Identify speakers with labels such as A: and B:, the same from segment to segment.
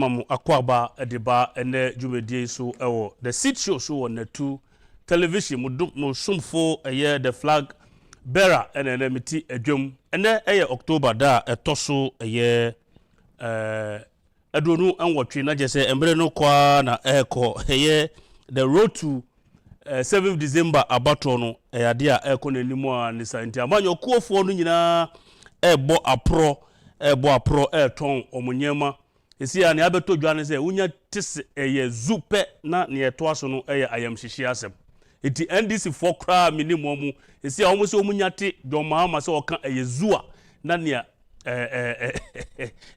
A: Mamu akwaba edeba ene jumedie so ewo the seat show so on the two television mo sumfo eye the flag bearer ene miti edwom ene eye October da etoso eye adonu anwotwe na jese embre no kwa na eko eye the road to 7th December abato no ade a eko nanimu a nisanti amanyo kuofo no nyina ebo apro ton omonyema esi ya ne abeto dwane se unya tise eye zupe na ne eto aso no eye ayamhihie asem eti NDC for kra minimum mu esi ya omo se omunya te John Mahama se oka eye zua na ne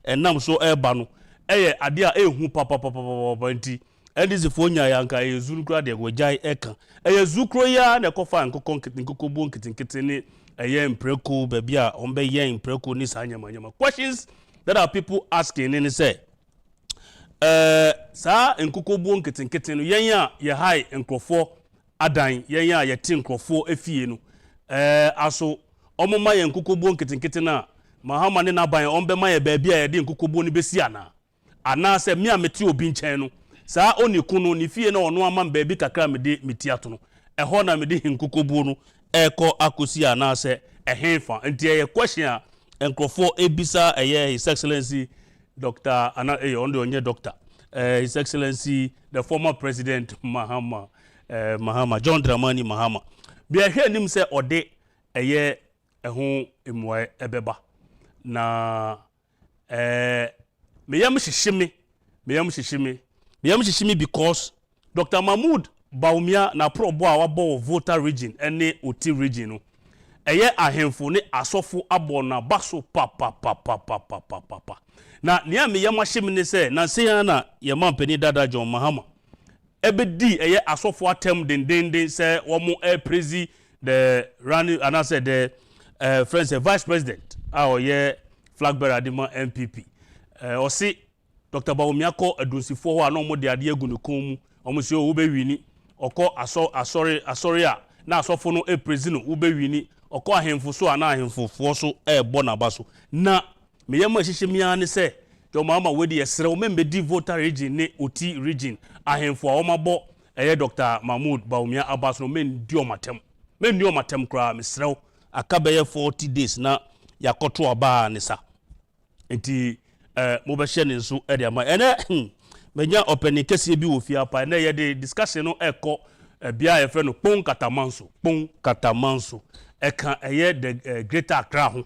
A: enam so eba no eye ade a ehu papa nti NDC for nya ya nka eye zuru kra de gwajai eka eye zukro ya na kofa nkoko bu nkitinkiti ni eye mpreko baby a ombe ye mpreko ni sanyama questions that are people asking and say sa nkoko bu nkitinkiti no yen a ye hai nkrofo adan yen a ye ti nkrofo efie no aso omoma ye nkoko bu nkitinkiti na Mahama ne na ban ombe ma ye baby a ye de nkoko bu ni besi ana se me a meti obi nchen no sa oniku no ni fie na ono ama baby kakra me de metiato no eho na me de nkoko bu no eko akosi ana se ehenfa nti ye question a nkrofo ebisa His Excellency Dr. Onye Doctor His Excellency the former President Mahama John Dramani Mahama bia hwe nim se ode eho emwe ebeba na meyam hihimi because Dr. Mahmoud Bawumia na probo a wabo voter region ene oti region no ahemfo ne asofo abo na baso pa na nia me yam ahyem ne se na se ya na ye mampani dada John Mahama ebedi asofo atem dendenden se womo presi the running and I said the friends vice president ye flag bearer adima MPP o si Dr. Bawumia ko adosifo ho ana mo de ade agu ne konmu omo se o be wini oko asori a na asofo no presi no wo be wini oko ahemfo so ana ahemfo so ebo na baso na me yam ahihimia ne se John Mahama wedi yesre o membedi voter region ne oti region ahemfo a o mabo Dr. Mahmoud Bawumia abaso no mendi o matem kra mesrew akabe 40 days na yakoto aba ne sa enti mo be hye ne nso de ama ene menya openi kese bi wo fia pa na ye de discussion no eko bia ye fre no Kpone Katamanso eka the greater Accra ho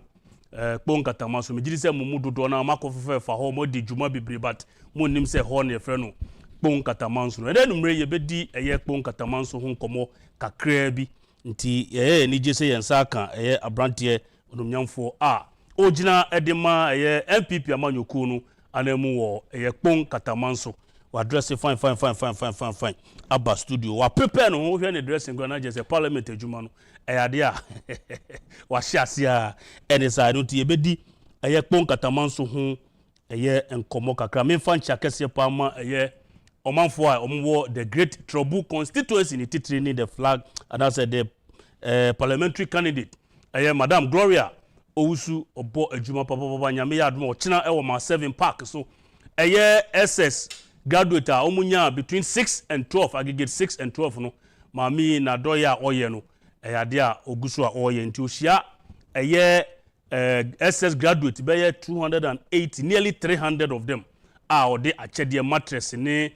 A: Kpone Katamanso me gidi se mumu dodo na makofefe fa ho mo di djuma bibre but mo nim se ho na ye fre no Kpone Katamanso no ede numre ye bedi Kpone Katamanso ho nkomo kakra bi nti ni je se yensa ka abrantie onumnyamfo a ogina edema MPP amanyoku no anemu wo Kpone Katamanso wa address fine aba studio wa prepare no hwe na dressing go na just parliament adwuma no ade a wa hyasia ene sa no ti ebedi Kpone Katamanso ho enkomo kakra me fan chakese pa ma omanfo a omwo the great trouble constituency ni titiri ni the flag and I said the parliamentary candidate Madam Gloria Ofosu obo adwuma papa nyame ya adwuma ochina ma 7 park so SS graduate a omunya between 6 and 12 aggregate 6 and 12 no mami na doya oye no ade a ogusu a oye nti ohia SS graduate be 280 nearly 300 of them a ode achede mattress ne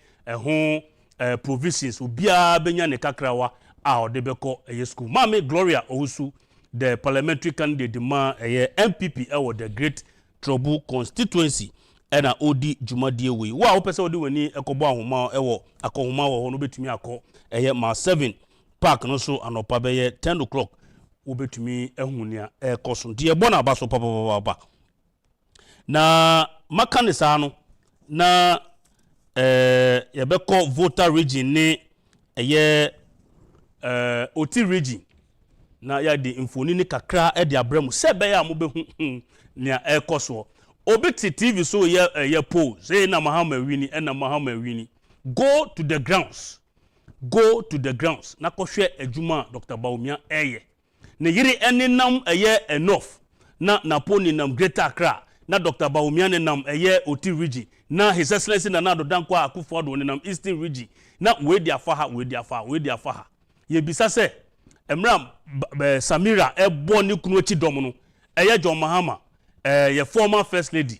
A: provisions obia benya ne kakrawa a ode beko school mami Gloria Ofosu the parliamentary candidate ma MPP the great trouble constituency ena odi jumadie we wa opese odi wani ekobo ahoma akohoma wo no betumi akọ ma 7 park no so anopa be 10 o'clock wo betumi ehunia ekoso die bona abaso papa na makanisa no na yebekọ voter region ni oti region na ya di infoni ni kakra de abremu sebe ya mo behu nia ekoso obiti TV so ye poll say na Mahama wini na Mahama wini go to the grounds na kohwe adwuma Dr. Bawumia ne yiri eninam enough na naponi nam greater Accra na Dr. Bawumia ne nam eye oti region na His Excellency Nana-Addo Dankwa akufo-addo ne nam Eastern region na we di afa ha ye bisa se emra Samira ebo ne kunu achi dom no eye John Mahama ye former first lady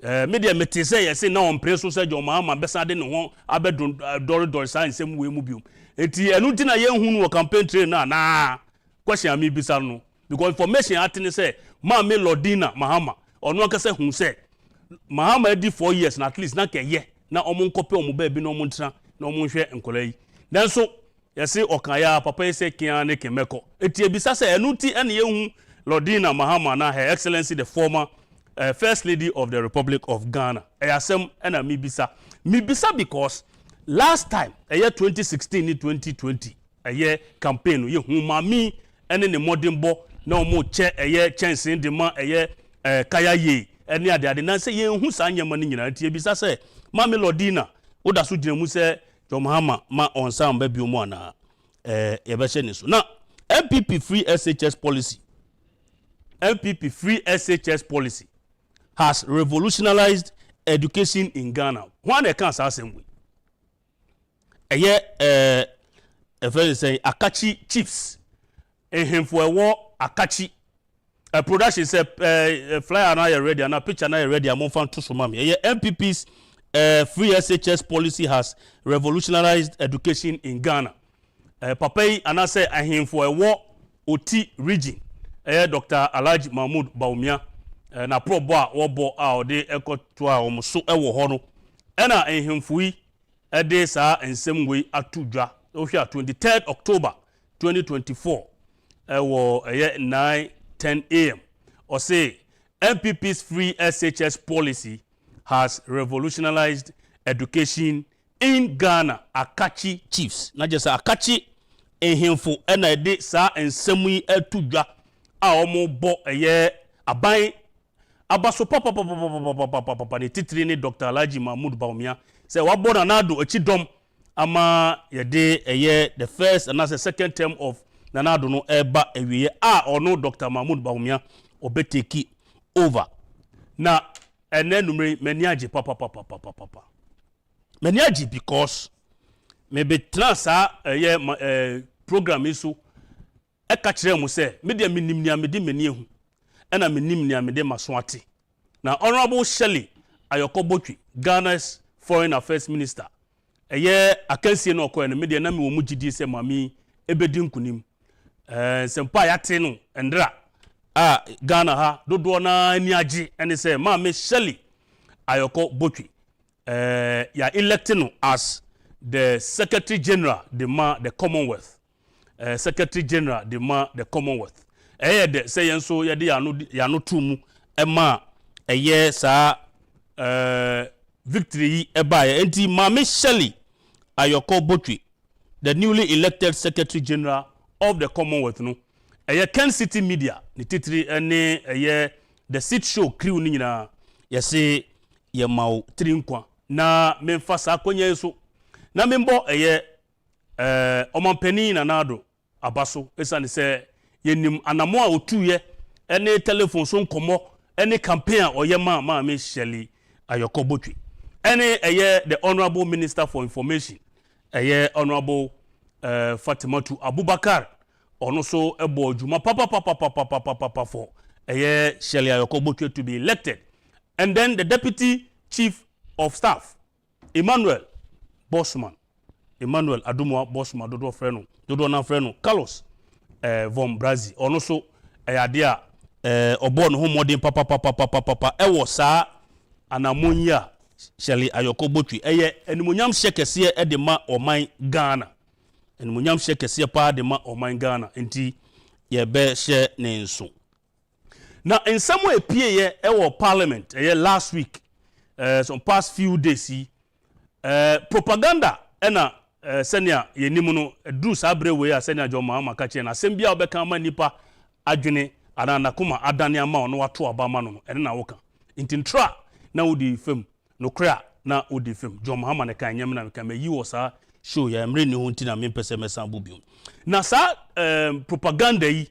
A: media mete say ye say na on preso say John Mahama besa de ne ho abedon dori sa nsem we mu biom eti enu ti na ye hu no campaign train na question ami bisa no because information atene say ma me Lordina Mahama ono akase hu say Mahama di 4 years na at least na keye na omo nkope omo ba bi na omo ntra na omo hwe enkola yi then so ye say okanya papa ye say kian ne kemeko eti ebisa say enu ti ene ye hu Lordina Mahama na Her Excellency the former First Lady of the Republic of Ghana. Ayasem ena mibisa because last time year 2016 ni 2020 year campaign ye humami ene ne modembo na omo che year chance de ma year kaya ye ene ade na say ye hu sa nyama ni nyina tie bisa say Mami Lordina oda so gyina mu say John Mahama ma onsa mba bi omo ana ye be hye ni so na MPP free SHS policy has revolutionized education in Ghana. One they can't say we. A friend say Akachi chiefs. A him for a war Akachi. A production say flyer na ready and a picture na ready. I'm on fan to sumami. MPP's free SHS policy has revolutionized education in Ghana. Papai and I say a him for a war OT region. Dr. Alhaji Mahmoud Bawumia na probo a wobo a ode ekoto a omso ewo ho no na ehemfui ede saa ensem wei atudwa ohia 23rd October 2024 ewo 9:10 am or say MPP's free SHS policy has revolutionized education in Ghana. Akachi chiefs na just Akachi ehemfu na ede saa ensem yi atudwa a omo bo aban abaso papa ne titiri ni Dr. Alhaji Mahmoud Bawumia say wabo Nana-Addo achi dom ama yede the first and the second term of Nana-Addo no eba ewie a ono Dr. Mahmoud Bawumia obeteki over na ene numre meniaje papa meniaje because maybe transa program iso eka kire mu se media minim nia mede meni ehu ena minim nia mede masoate na Honorable Shelley Ayokobotwi, Ghana's Foreign Affairs Minister akansie no okoye no media na me wo mu gidi se mami ebedi nkunim sempa yate no endra Ghana ha dodo na ani age ene se mami Shelley Ayokobotwi ya elected no as the Secretary General the Commonwealth. Secretary General the Commonwealth. De say yenso ye de yano tumu ema sa victory eba enti Mami Shelley Ayokobotwi, the newly elected Secretary General of the Commonwealth no. Kencity Media ni titri ene the sit show crew ni nyina ye say ye maw trinkwa na memfasa akonya yeso na membo omampani Nana-Addo abaso esane se yenim anamo a otuye ene telephone so nkomo ene campaign a oyema Mami Shelley Ayokobotwi ene the Honorable Minister for Information Honorable Fatimatu Abubakar ono so ebo juma papa for Shelley Ayokobotwi to be elected, and then the Deputy Chief of Staff Emmanuel Adumwa Bosman dodo na freno Carlos von Brazil ono so ayade a obo no homodin papa ewo saa anamonya Shelley Ayokobotwi enimonyam hyekese de ma oman Ghana enimonyam hyekese pa de ma oman Ghana enti ye be hye ne nso na in some way pie ewo Parliament last week some past few days propaganda ena senia yenimu no dru sabre we a senia John Mahama ka che na sembia obeka ma nipa adwene ana kuma adane ama ono wato abama no ene na woka intintra na wodi fam no kra na wodi fam John Mahama ne kan nyam na ka ma yi wo sa show ya mre ni ho ntina mempese mesa bobium na sa propaganda yi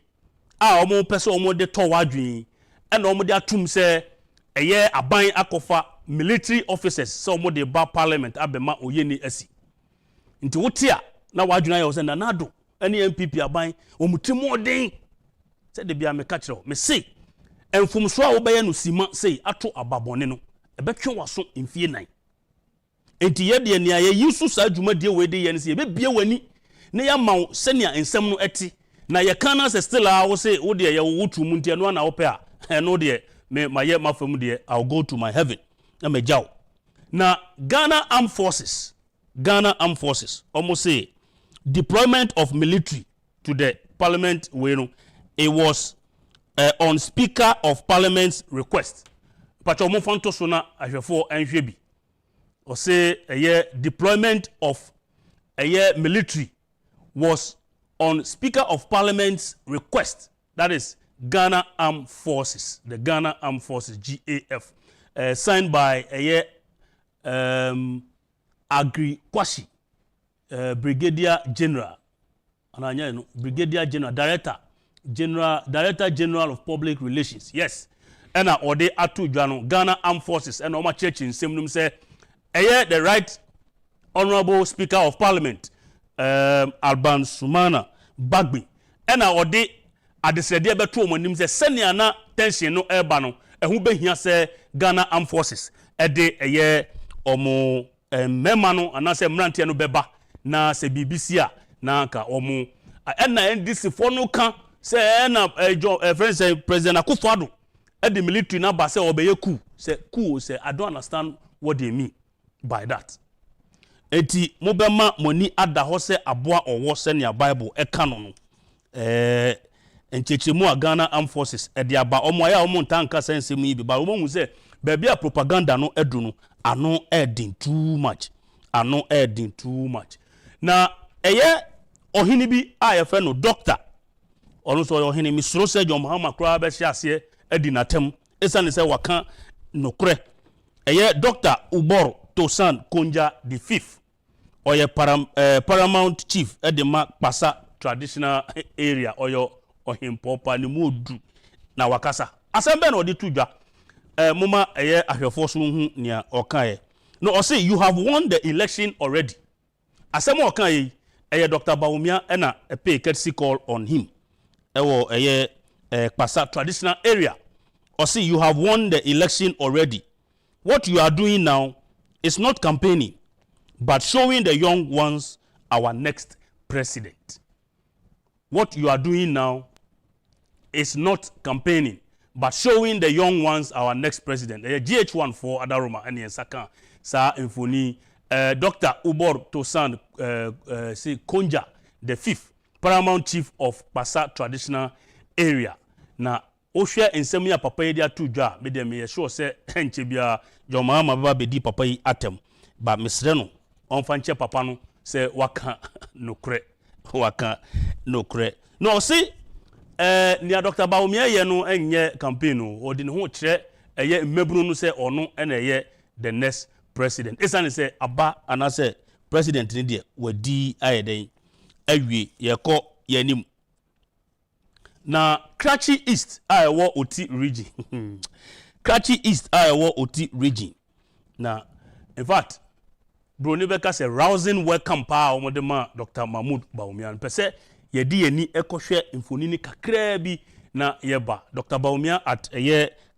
A: a omo pese omo de to wadwen ena omo de atum se eye aban akofa military officers so mo de ba parliament abema oyeni asi nti wotia na wadwuna ye wo na nado ene MPP aban omutimo den se de bia me ka kire me se enfumso a wo be ye no sima sei ato ababone no ebetwe waso mfie nan enti ye de ne aye yisu sa adwumadie we de ye ne se be bie wani ne ya mawo senia ensem no eti na ye kana se still a wo se wo de ye wo tu mu ntia no na wo pe a eno de me maye mafam de I'll go to my heaven na me jaw na Ghana Armed Forces almost say deployment of military to the parliament where it was on Speaker of Parliament's request pacho mo fanto so na ahwefo anhwe bi o say deployment of military was on Speaker of Parliament's request, that is Ghana Armed Forces, the Ghana Armed Forces GAF, signed by Agri Kwashi, Brigadier General, Brigadier General, Director General of Public Relations. Yes, and ode atu jano Ghana Armed Forces and Oma Church in Simnum say, the Right Honorable Speaker of Parliament, Alban Sumana Bagbi, and ode adesede beto omonim se senia na tension no eba no ehu behia se Ghana Armed Forces ede omo mema no anase mrantie no beba na se BBC a na ka omo na NDC fo no ka se na friends President akufo-addo ede military na ba se obeye coup se I don't understand what they mean by that. Eti mobema moni ada ho se aboa owo se ne Bible eka no enchechemu a Ghana Armed Forces edi aba omo aya omo ntanka sense mu ibi ba omo hu se baabi a propaganda no edu no ano edin too much na ohini bi a ye fe no doctor onu so ohini mi suro se Mahama kra ba hia ase edi natem esane se waka nokre Dr. Uboro Tosan Konja the fifth oye paramount chief edema Pasa traditional area oyo ohimpopa ni modu na wakasa asembe na odi tudwa moma ahwefo so hu nia okaye no o say you have won the election already asem okaye Dr. Bawumia na pay courtesy call on him ewo Pasa traditional area o say you have won the election already. What you are doing now is not campaigning but showing the young ones our next president. What you are doing now is not campaigning but showing the young ones our next president. GH1 for Adaroma and Saka sa infoni Dr. Ubor Tosan say Konja the fifth paramount chief of Pasa traditional area. Na ohwe ensem ya papa yi dia tudwa me dem ye sure say enche bia Mahama baba bedi papa yi atem ba mesre no onfa nche papa no say waka nokre no see nia Dr. Bawumia ye no enye campaign no odi ne ho kire mmebunu no say ono na the next president esane say aba ana say president ni de wadi ayeden awie ye ko yanim na Clergy East Iowa Oti region. Clergy East Iowa Oti region. Na in fact, Broni Beka say rousing welcome pa omodema Dr. Mahmoud Bawumia. Pese yedi yeni ekohwe mfonini kakra bi na yeba Dr. Bawumia at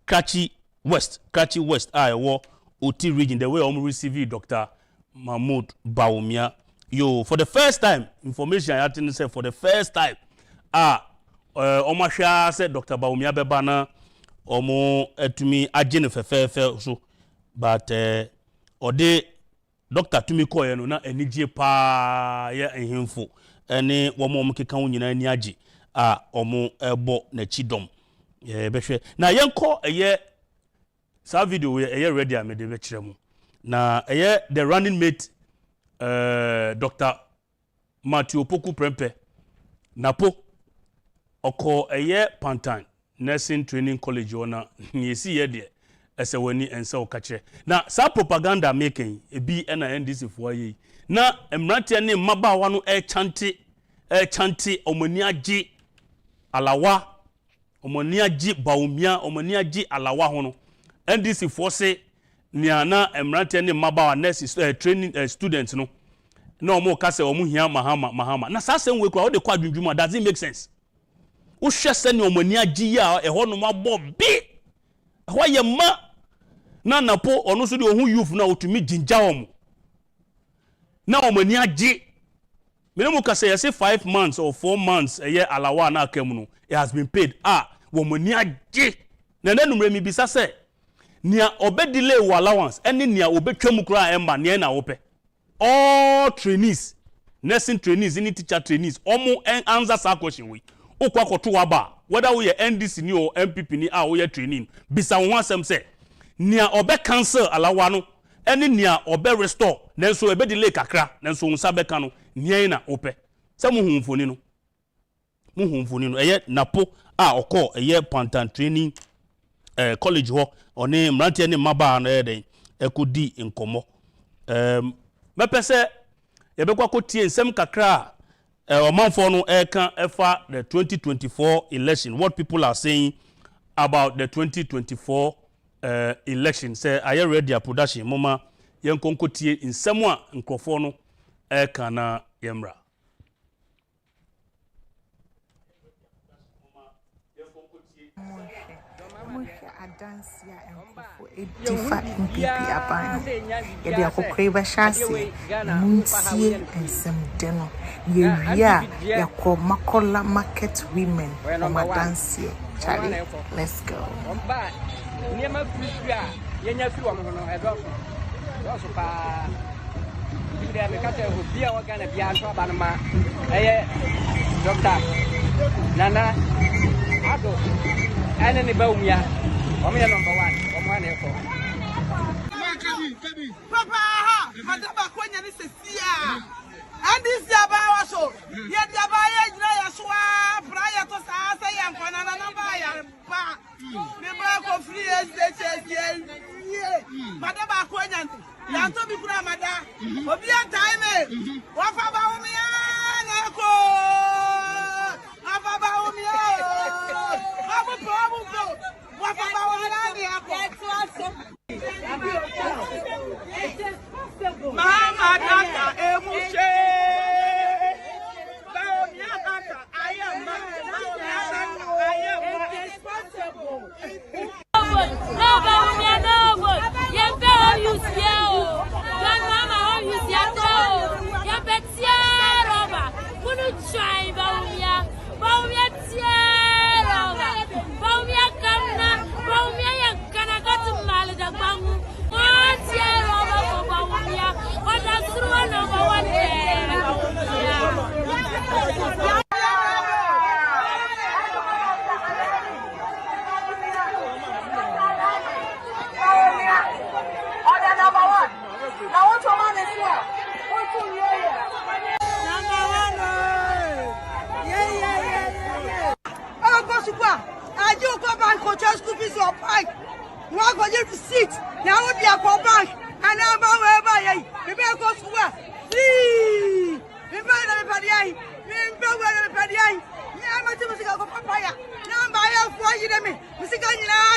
A: Clergy West Iowa Oti region the way om receive Dr. Mahmoud Bawumia. Yo for the first time information I had say for the first time Omashia said Dr. Bawumia bebana omo etumi agene fefefe so but ode Dr. Tumi koye no na enije pa ya ehemfo ene womo mkeka nyina ani age omo ebo na chidom behwe na yenko sa video we ready amede be kiremu na the running mate Dr. Matthew Poku Prempe napo oko Pantan nursing training college ona niesi ye de esewani ense okache na sa propaganda making ebi na NDC fo yi na emrate ne mabawa no chante omoni age alawa omoni age Bawumia omoni age alawa ho no NDC force niana emrante ne maba nurses training students no na omo ka se omo hia Mahama na sa sem we kura o de kwa dwundwuma does it make sense wo hwe se ne omani agi a eho no mabo bi ho ye ma na napo ono so de ohun youth na otumi ginja omo na omani agi me ka say 5 months or 4 months alawa na akamu no it has been paid omani agi na nanumre mi bisa se nia delay wo allowance ene nia obetwam kura emba nia na wope all trainees nursing trainees any teacher trainees omo answer sa question we okwa koto aba whether we NDC ni or MPP ni we training bisa won asem say nia cancel alawa no ene nia restore nenso delay kakra nenso unsa beka no nia na wope se mu humfoni no napo okọ pantan training college ho one mrantie ne maba na eden ekodi nkomo mepese yebekwa kotie nsem kakra omanfo no eka efa the 2024 election what people are saying about the 2024 election say are ready production mama yenkonkotie nsem a nkrofo no eka na yemra
B: Adansia and different MPP abano. Yadi akokre shasi muntie and some deno. Yeria yako makola market women from Adansia. Charlie, let's go.
C: Niema frisia yenya fi wo no edo so pa bibia me ka te ho bia wo Ghana bia so aba no ma Dr. Nana Ado ene ne Bawumia Omia number 1 omwane ko Papa ha madaba kwanya ni sesia andisi abawa so ye diaba ye jina ya soa prayer to sa sa ya nkwana na namba ya pa me ba ko free SDH ye madaba kwanya ya to bi kura mada obi time wa fa Bawumia na ko afa Bawumia abu pro wa fa Bawumia ni ako Mahama kaka emushe Bawumia kaka I am responsible
D: No Bawumia no ye be use here Don mama use here ye betia roba kunu try Bawumia tia roba Bawumia kana Bawumia yankana gatu mali da bangu tia roba for Bawumia what does through number 1
C: Sit now would be a go back and now wherever ye be go to work. See, be better paddy, be better paddy. Yeah, my music go papaya. Now buy for you to me. Music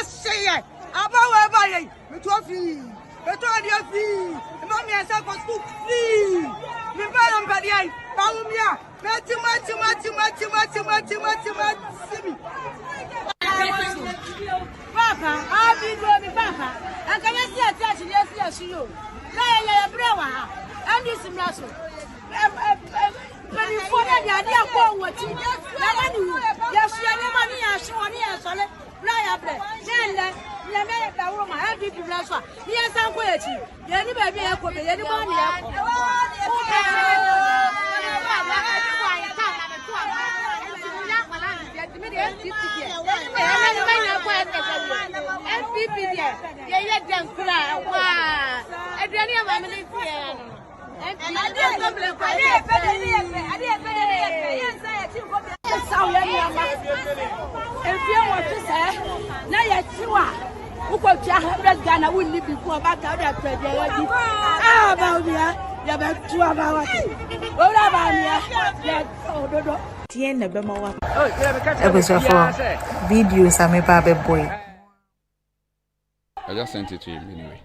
C: say about wherever ye, me trophy, but all your fee. Mommy and self was school. See, be better paddy. Bawumia, too much. Papa, I'll be going, Papa. And can I see a touch in your Lay a brewer, and this muscle. When you put a idea for what you yes, money, I show on here, solid. Lay a bread. Then let me have the woman. I'll be blessed. Yes, I'm waiting. Any baby, I could be anyone. MPP there, yeah, damn cry. Wow, I don't know my money. If you want to say, now you are. Who got your 100 Ghana will live before about that tragedy? Bawumia, you have 2 hours. What about me?
B: Tiene bema episode 4 videos ame ba be boy
E: I just sent it to him anyway.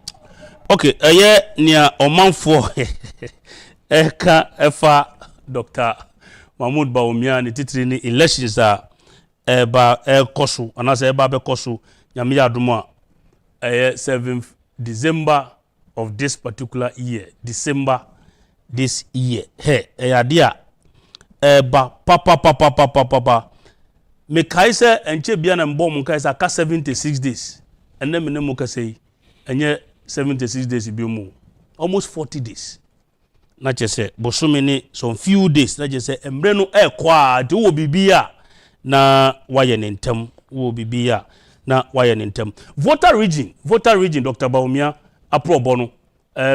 A: Okay, near Omanfo Eka Efa Dr. Mahmoud Bawumia ni titiri ni elections eba kosu anase eba be kosu nyame aduma 7th December of this particular year. December this year. Hey, dia eba papa me kaise enche bia na mbom mu kaise ka 76 days enne me ne mu kasei enye 76 days bi mu almost 40 days na chese bosome ni some few days na chese emre no kwa de wo bibia na waye nentem wo bibia na waye nentem voter region Dr. Bawumia aprobo no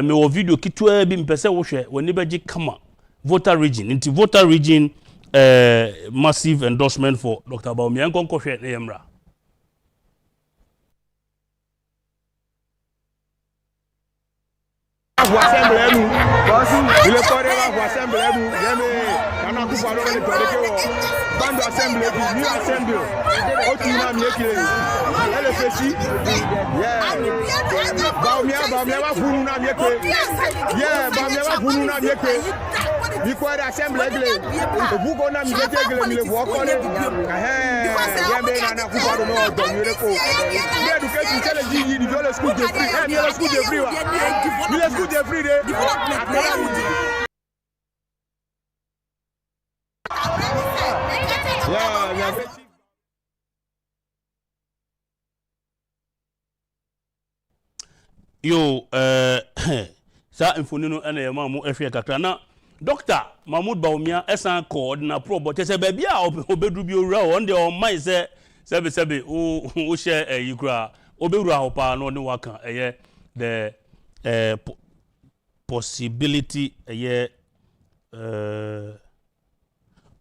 A: me wo video kitwa bi mpese wo hwe woni beji kama voter region massive endorsement for Dr. Bawumia nkonko hwe na yemra
F: Assemblée nous il est correct à assemblée nous on a coupé le bande assemblée new assemblée autrement mieux que elle fait si Bawumia va funu na mieux que Bawumia va funu na mieux que il faut assemblée vous qu'on a mis le voix connaît na coupé no do yureko l'éducation c'est le dit il veut le school de free le school de free le school de free
A: yo sa infonino ene yema mu ehwe kakra na Dr. Mahmoud Bawumia esan coordinator pro but se ba bia obedu bi owura on de on mai se sebe o share yikura obewura hopa no ne waka the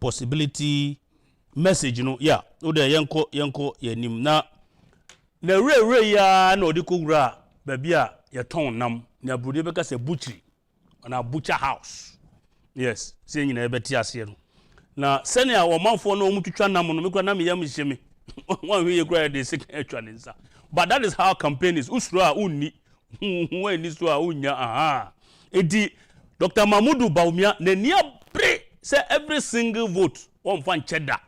A: possibility message no yeah o de yenko yanim na re ya na odikogura ba bia ye ton nam na brode be ka se butchery na butcher house yes se nyina ebeti ase no na senia wo manfo no omutwitwa nam no mekura nam yam hyeme one we kura de se atwa ne nsa but that is how campaign is usro a unni when ni so a unya aha edi Dr. Mahmoud Bawumia na nia bre say every single vote on fan cheda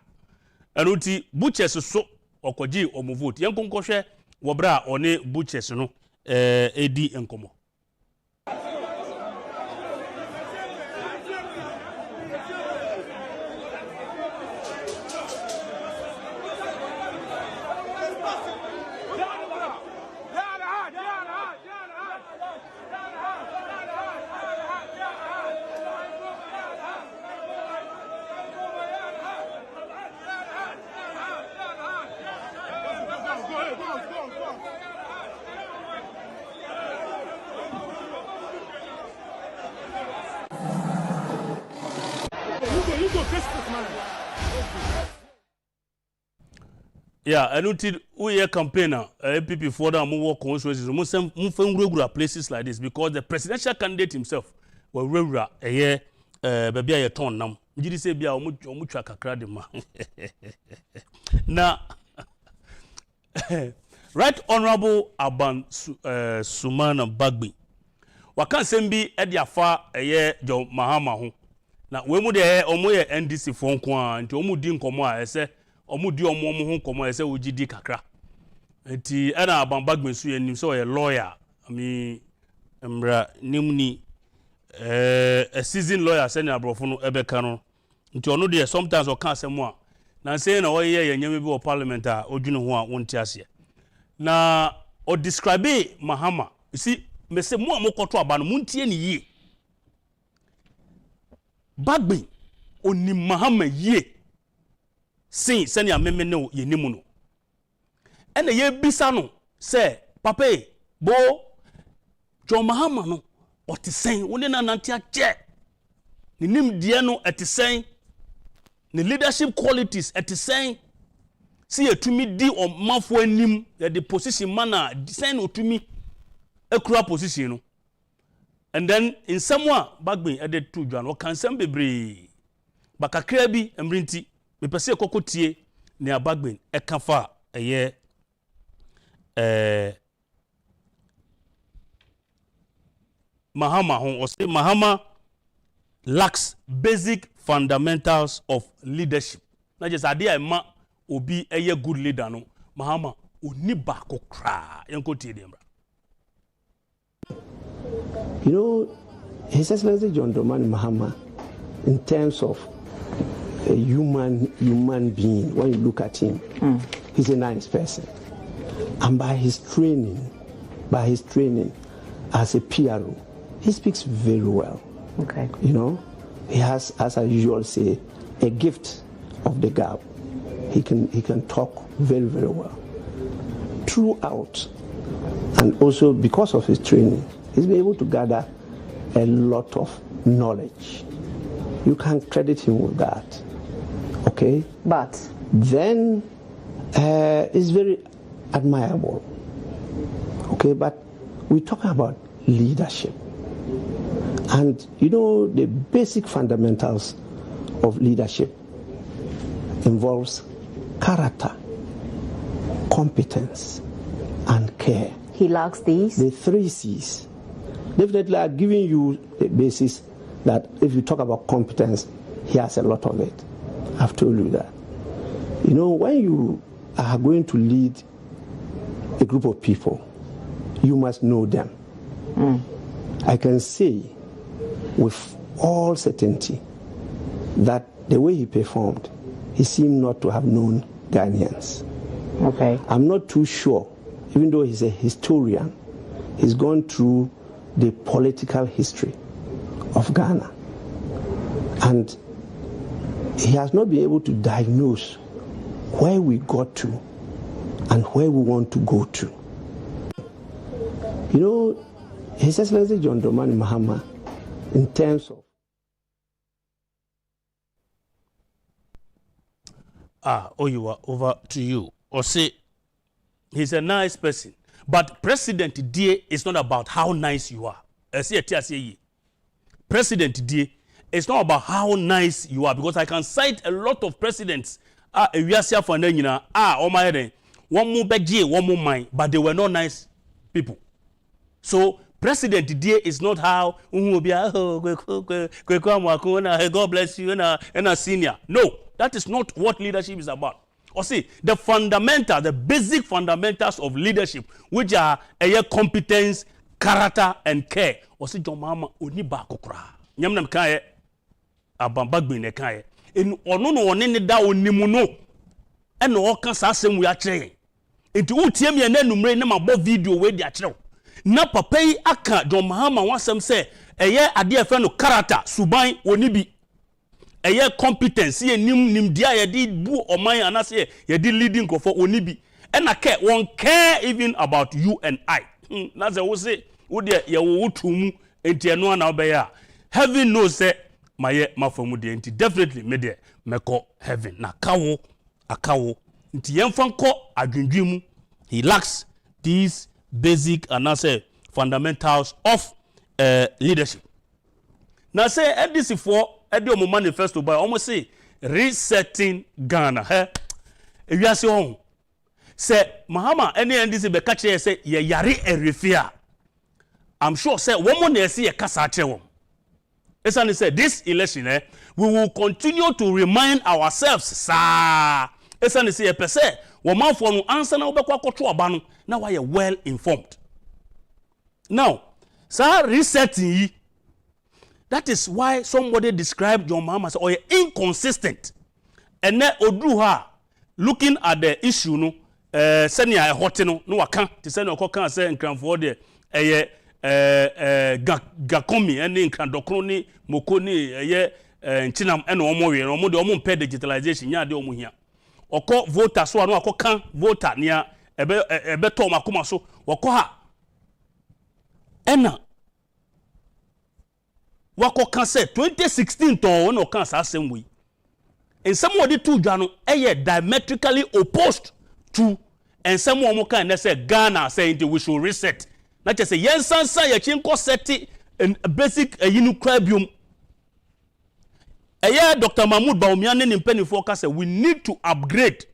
A: anuti butchers so okoji omo vote yenkonkohwe wo bra one butchers no edi enkomo yeah, anuti we campaigner APP for them who work constituencies mufengura places like this because the presidential candidate himself will rura baby a ton nam njiri se bia omutwa kakra de ma na Right Honorable Aban Sumana Bagbi waka sembi e dia fa jo Mahama ho na we mu de omo ye NDC fo nko a nti omu di nkomo a ese omu di omo ho nkomo ese ogidi kakra nti ana Aban Bagbi so ye nim so ye lawyer ami emra nimni a seasoned lawyer send abrofo no ebeka no nti ono de sometimes o kan asem a na say na we ye nyame bi o parliament a odwune ho a wonti ase na o describe Mahama see me say mo amokoto aba no muntie ni yie Bagbi oni Mahama yie sin send ya meme ne ye nimu no ena ye bisa no say papa bo John Mahama no otisen woni na nanti ache ni nimdie no etisen ni leadership qualities etisen si etumi di o mafo anim the position mana design otumi akura position no and then in somewhere Bagbi added to John o kan sem bebre bakakra bi emrinti me pese kokotie ne Bagbi eka fa Mahama or say Mahama lacks basic fundamentals of leadership. Not just idea ma obi a good leader no. Mahama uni bako kra yanko tidembra.
E: You know, His Excellency John Dramani Mahama, in terms of a human being, when you look at him, he's a nice person. And by his training as a PRO, he speaks very well.
B: Okay.
E: You know, he has, as I usually say, a gift of the gab. He can talk very, very well. Throughout, and also because of his training, he's been able to gather a lot of knowledge. You can credit him with that. Okay?
B: But
E: then it's very admirable. Okay, but we talk about leadership. And you know, the basic fundamentals of leadership involves character, competence, and care.
B: he lacks these.
E: The 3 C's. Definitely, I'm giving you the basis that if you talk about competence, he has a lot of it. I've told you that. You know, when you are going to lead a group of people, you must know them. I can say with all certainty that the way he performed, he seemed not to have known Ghanaians.
B: Okay.
E: I'm not too sure, even though he's a historian, he's gone through the political history of Ghana. And he has not been able to diagnose where we got to and where we want to go to. You know, His Excellency John Dramani Mahama, in terms of
A: you are over to you. Or say, he's a nice person. But President D is not about how nice you are. President D is not about how nice you are, because I can cite a lot of presidents. One more beji, one more mind, but they were not nice people. So President D is not how God bless you and a senior. No, that is not what leadership is about. Or see, the fundamental, the basic fundamentals of leadership, which are competence, character, and care. Or see, John Mahama oni ba kokra. Nyamnam kaye abambagbe ne kaye. En ono no one ne da onimu no. E no kan sa asem wi a kire. Enti utie me na numre ne mabɔ video we di a kire. Na papa yi aka John Mahama wasem se eye ade afa no character suban oni bi. Eye competence ye nim dia ye di bu oman anase ye di leading for oni bi. E na care won care even about you and I. Na say wo say wo de ye wo tumu enti eno na obeya. Heaven knows say maye mafamu de enti definitely me de meko heaven na kawo akawo nti yemfa nko adwendwemu. He lacks these basic and say fundamentals of leadership. Now say NDC for Edio manifesto by almost say resetting Ghana. If you say on say Mahama any NDC be catch say ye yari erefia. I'm sure say one more na see a kasa chewom. Esani say this election we will continue to remind ourselves sir. Esani say per se one man for no answer na obekwa kwotwo aba no na why well informed. Now, sir resetting that is why somebody described John Mahama as inconsistent. And then Odruha looking at the issue no senia hoteno no waka to send no kan say nkran for the gakomi and nkran dokro ni mokoni nchinam eno omo we no de omo mpe digitalization nya de omo hia. Oko voter so no akoka voter nia ebe to makoma so wako ha ena wako kan say 2016 to no kan sa asem we and some of the two dwano diametrically opposed to and some of kan say Ghana saying we should reset na just say yensan say ye chinko set and basic yinu krabium Dr. Mahmoud Bawumia ne mpanyifo ka say we need to upgrade.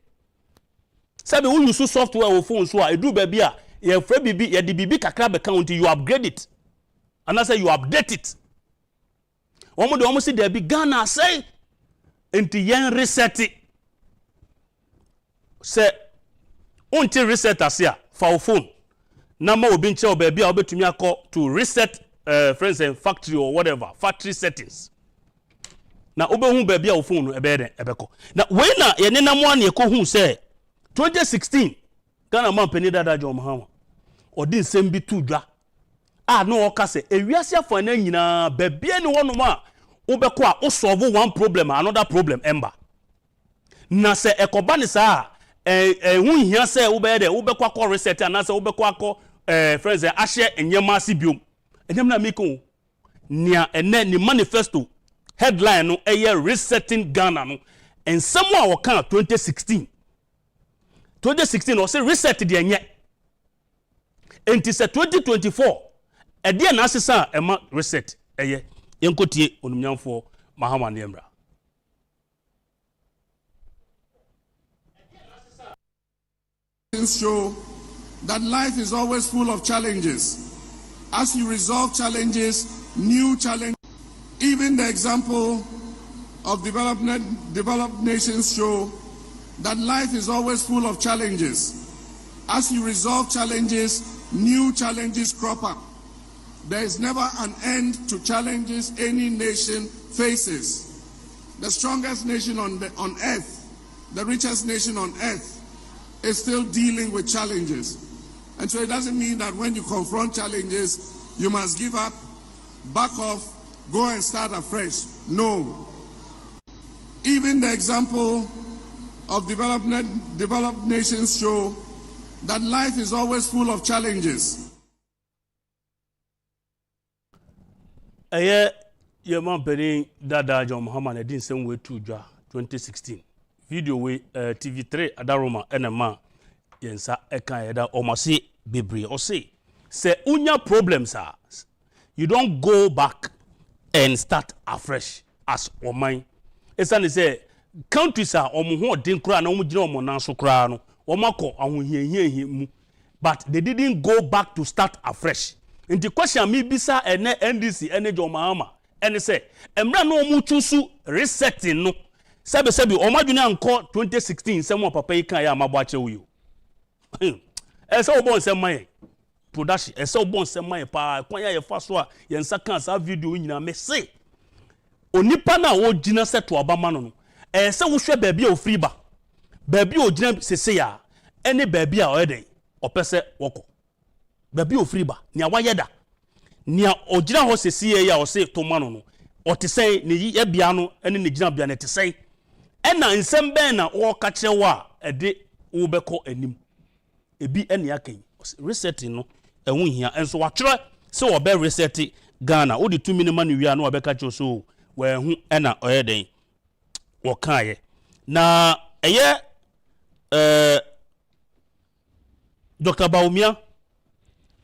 A: Sabe we use software or phone so e do baby a ye fra bibi ye di bibi kakra be count you upgrade it. and I say you update it. Omo de omo see there be Ghana say into yen reset it. Say until reset asia for phone. Number will be in chair baby I'll be to me call to reset friends and factory or whatever factory settings. Now obe hu baby our phone ebeko. Now when na ye nena mo an ye ko hu say 2016 Ghana man penny dada John Mahama or din same be two dwa. Ah no oka say ewiase afo na nyina baby ni wono ma obeko a o solve one problem another problem ember. Na say ekoba ni sa hu hia say obeye de obeko akọ reset and say obeko akọ friends ahye enyema sibiom enyem na meko nia ene ni manifesto headline no resetting Ghana no and someone will count 2016 or say reset the enye enti say 2024 e dia na asesa ema reset yenkotie onumnyamfo Mahama Niemra.
G: Show that life is always full of challenges. As you resolve challenges, new challenges. Even the example of developed nations show that life is always full of challenges. As you resolve challenges, new challenges crop up. There is never an end to challenges any nation faces. The strongest nation on earth, the richest nation on earth, is still dealing with challenges. And so it doesn't mean that when you confront challenges, you must give up, back off, go and start afresh. No. Even the example of developed nations show that life is always full of challenges.
A: Your man penny dada John Mahama na din same way to 2016. Video we TV3 adaroma enema yensa ekan yeda omase bebre or say unya problems are you don't go back and start afresh as oman esane say countries are omo din kura na omo gina omo nan so kura no omako ahohiehie mu but they didn't go back to start afresh. In the question me bisa ene NDC ene John Mahama ene say emra no omo chusu resetting no Sebi omadwene anko 2016 semo papa yi kan ya amabo ache wuyo. Ese obon semaye production ese obon semaye pa kwan ya ye fa so a ye nsa kan sa video nyina me say onipa na wo gina seto abama no ese wo hwe baabi a ofiri ba baabi o gina sese ya ene baabi a oyede opese woko baabi ofiri ba nia wayeda nia ogina ho sese ya o se to mano no otesei ne ye bia no ene ne gina bia ne tesei ena nsem ben na wo ka kyewa ede wo beko anim ebi ene akan resetting no ehun hia enso wa kyerɛ se wo be reset Ghana wo de 2 minima ne wia no wo beka kyew so wo ehun ena oyeden wo kaaye na eye Dr. Bawumia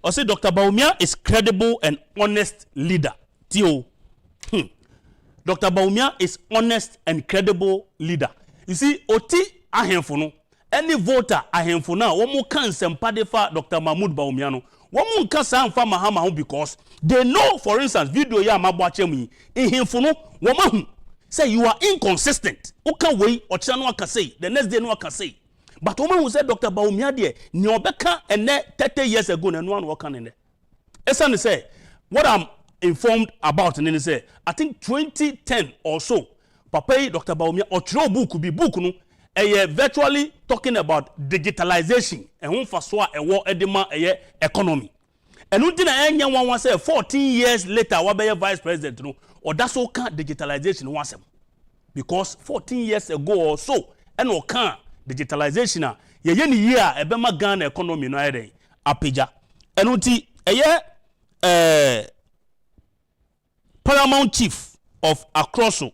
A: or say Dr. Bawumia is credible and honest leader. Tio. Dr. Bawumia is honest and credible leader. You see, oti ahemfo no, any voter ahemfo na, womu kan sempade fa Dr. Mahmoud Bawumia no, womu kan samfa Mahama ho because they know, for instance, video ya mabwache mwi, ahemfo no, womahu, say you are inconsistent. Uka way, ochano waka say, the next day no waka say. But woman who said Dr. Bawumia de, ni obeka ene 30 years ago, and one waka nene. Esan say, what I'm informed about and then say I think 2010 or so papa Dr. Bawumia otro book no virtually talking about digitalization and won faso a ewo edema economy and untina enya wan say 14 years later wa be vice president no or that so can digitalization wasem because 14 years ago or so and o can digitalization a ye ni year ebema Ghana economy no ayede apeja and unti Paramount Chief of Akroso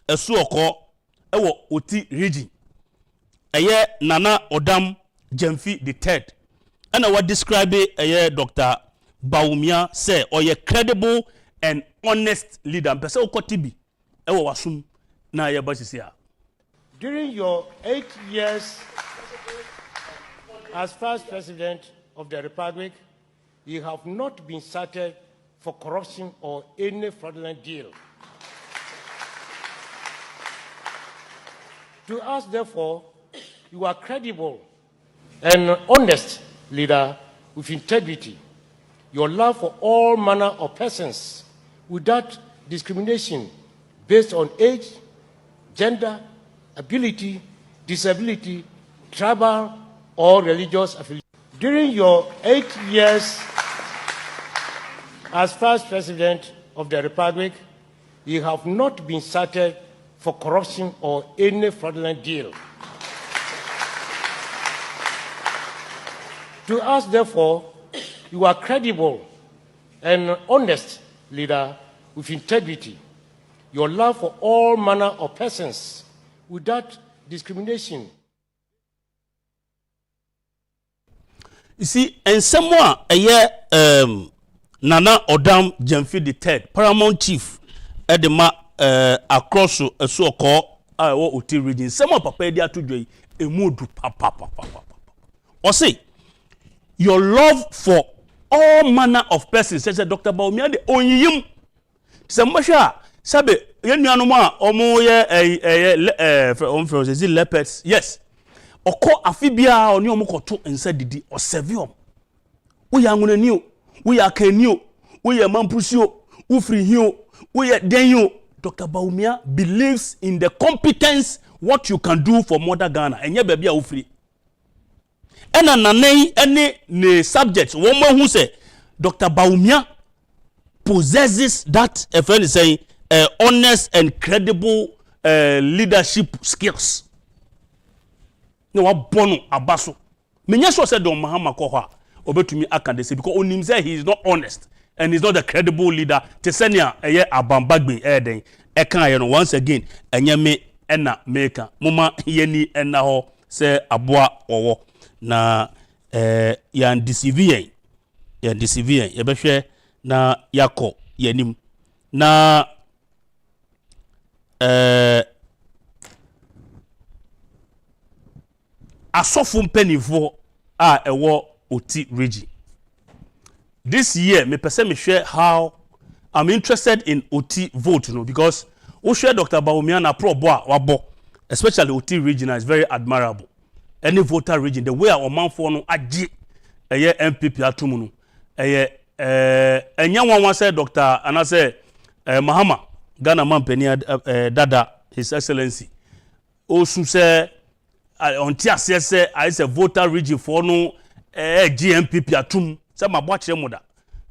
A: Esuoko ewo Oti region Nana Odam Jemfi the third and I would describe Dr. Bawumia say or ye credible and honest leader mpese okotibi ewo wasum na ye basisia.
H: During your 8 years as first president of the Republic, you have not been cited for corruption or any fraudulent deal. To us, therefore, you are credible and honest leader with integrity. Your love for all manner of persons without discrimination based on age, gender, ability, disability, tribal, or religious affiliation. During your 8 years as First President of the Republic, you have not been cited for corruption or any fraudulent deal. To us, therefore, you are credible and honest leader with integrity. Your love for all manner of persons without discrimination.
A: You see, and someone a year Nana Odam Jemfi the third, Paramount Chief Edema across a so called Oti region. Someone papa dia to joy a mood papa. Or say your love for all manner of persons, says Dr. Bawumia the only him. Samasha Sabe Yenuanuma Omo ye leopards. Yes. Oko afibia oni omokoto ensa didi o servium. We are ngone new, we are kenio, we are mampusio, we free hio, we are denyo. Dr. Bawumia believes in the competence what you can do for Mother Ghana. Enye baby a free. Ena nanei any ne subjects one who say Dr. Bawumia possesses that a friend is saying honest and credible leadership skills. No wa bono abaso. Menya so said don Mahama ko ha obetumi akande say because onim say he is not honest and he's not a credible leader. Tesenia eye abambagbe den e kan ye no once again enye me ena maker moma yeni ena ho say aboa owo na yan deceive ye behwe na yako yanim na asofo mpanifo a ewo Oti region. This year me pese me share how I'm interested in Oti vote, you know, because we share Dr. Bawumia na pro boa wabo, especially Oti region is very admirable. Any voter region, the way our man for no aji eye MPP atumu no enya wan say Dr. Anase Mahama Ghana man peni dada His Excellency Osu say on tia say I say voter region for no GMPP atum say mabwache moda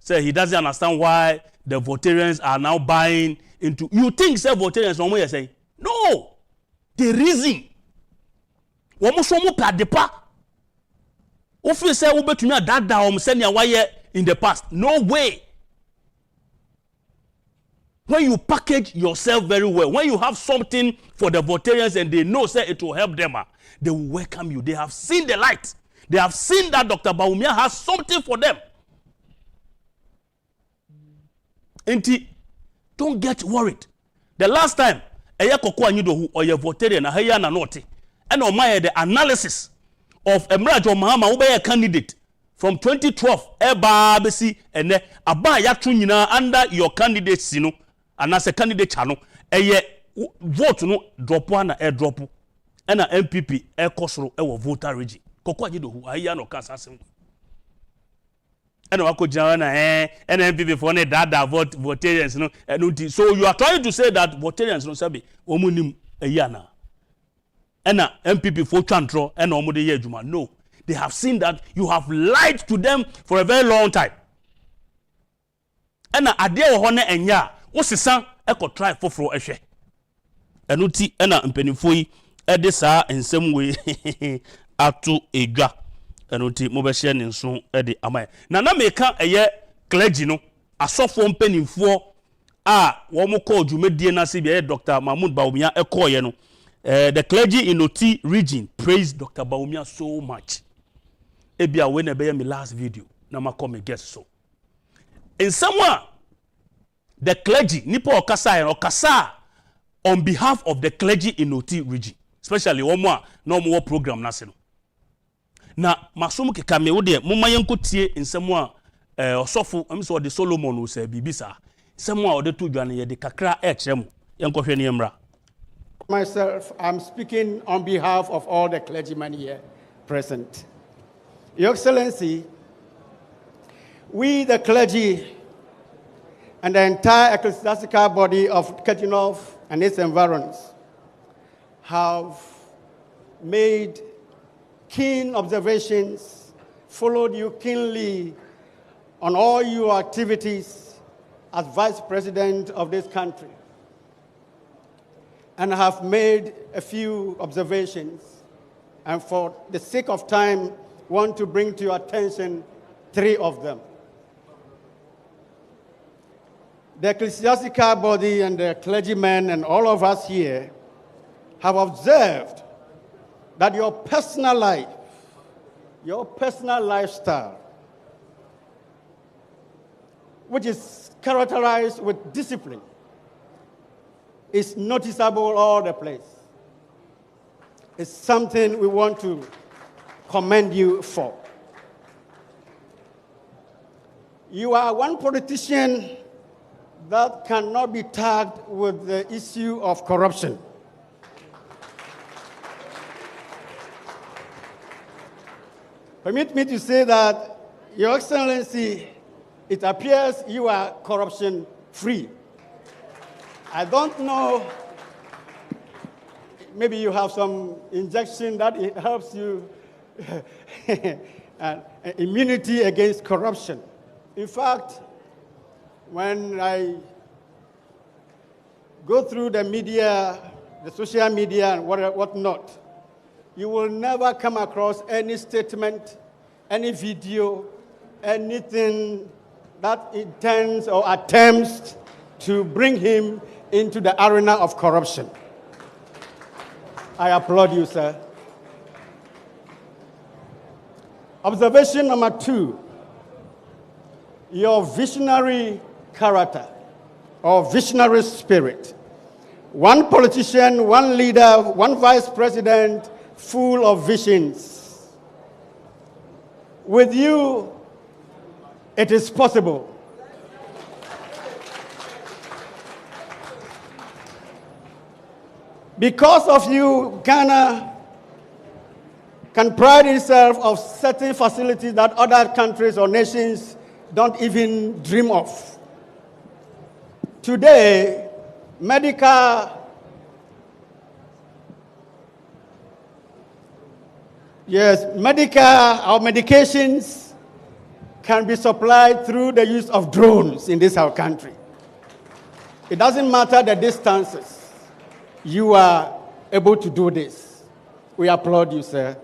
A: say he doesn't understand why the votarians are now buying into. You think say votarians no more say no, the reason womo so mo padepa o feel say wo betumi adada o say nia why in the past. No way. When you package yourself very well, when you have something for the votarians and they know say it will help them, they will welcome you. They have seen the light. They have seen that Dr. Bawumia has something for them. Enti, don't get worried. The last time, eye koko anyido or your votarian na heya na note, and on my the analysis of Emrajo Mahama ube a candidate from 2012 eba besi ene aba ya tu nyina under your candidates no and as a candidate channel eye vote no drop one air drop and MPP e kosoro e wo voter region koko agido hu ayi no kasa sem and wako jina na and MPP for ne dada votarians no so you are trying to say that votarians no sabi omunim ayi na and MPP for chantro and omo de ye adwuma. No, they have seen that you have lied to them for a very long time. And ade wo ho na enya wo sesan e ko try foforo ehwe enuti na mpanimfo yi e de saa ensem we atu edwa enuti mo be share nso e de amai na meka eye clergy no asofo mpanimfo a wo mo call dwumadie na se bia Dr. Mahmoud Bawumia e call ye no. The clergy in Oti region praised Dr. Bawumia so much. Ebia when I be my last video, na ma come guess so. In somewhere, the clergy nipo okasa on behalf of the clergy in Oti region, especially one more no more program nasino. Na masumu kikame wo de moma yenko tie in somewhere osofu amso de Solomon wo se bibisa semo a ode to dwane ye de kakra e kyerem yenkohwe ne emra.
I: Myself, I'm speaking on behalf of all the clergymen here present. Your Excellency, we the clergy and the entire ecclesiastical body of Kencity and its environs have made keen observations, followed you keenly on all your activities as Vice President of this country, and have made a few observations, and for the sake of time, want to bring to your attention 3 of them. The ecclesiastical body and the clergymen and all of us here have observed that your personal life, your personal lifestyle, which is characterized with discipline, is noticeable all the place. It's something we want to commend you for. You are one politician that cannot be tagged with the issue of corruption. Permit me to say that, Your Excellency, it appears you are corruption-free. I don't know, maybe you have some injection that it helps you immunity against corruption. In fact, when I go through the media, the social media and whatnot, you will never come across any statement, any video, anything that intends or attempts to bring him into the arena of corruption. I applaud you, sir. Observation number 2, your visionary character or visionary spirit. One politician, one leader, one vice president, full of visions. With you, it is possible. Because of you, Ghana can pride itself of certain facilities that other countries or nations don't even dream of. Today, our medications can be supplied through the use of drones in this our country. It doesn't matter the distances. You are able to do this. We applaud you, sir.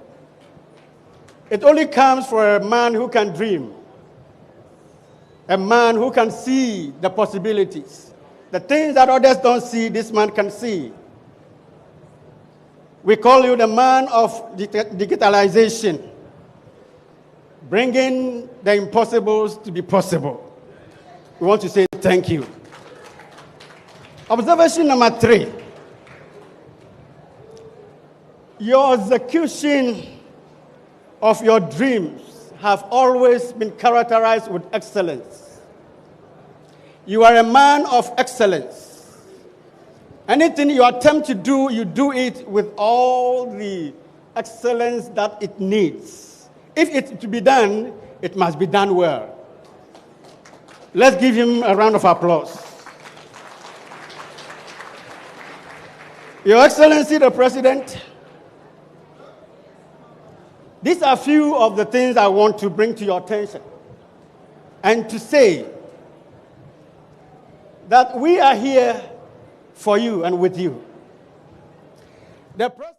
I: It only comes for a man who can dream, a man who can see the possibilities. The things that others don't see, this man can see. We call you the man of digitalization, bringing the impossibles to be possible. We want to say thank you. Observation number 3. Your execution of your dreams have always been characterized with excellence. You are a man of excellence. Anything you attempt to do, you do it with all the excellence that it needs. If it's to be done, it must be done well. Let's give him a round of applause. Your Excellency, the President, these are a few of the things I want to bring to your attention and to say that we are here for you and with you. The President.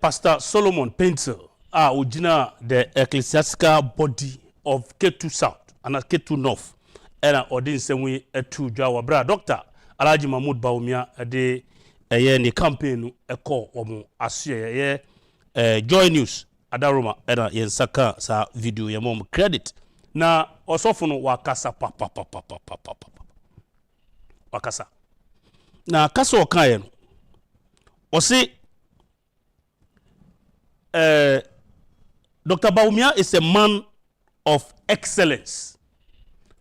A: Pastor Solomon Pencil, Ujina, the ecclesiastical body of Ketu South and Ketu North, and Odin Semwe to Jawabra. Dr. Alhaji Mahmoud Bawumia, de ni campaign eko omo asye Joy News adaroma era yensaka sa video ya mom credit na osofo no wakasa wakasa na kasa okaye no osi Dr. Bawumia is a man of excellence.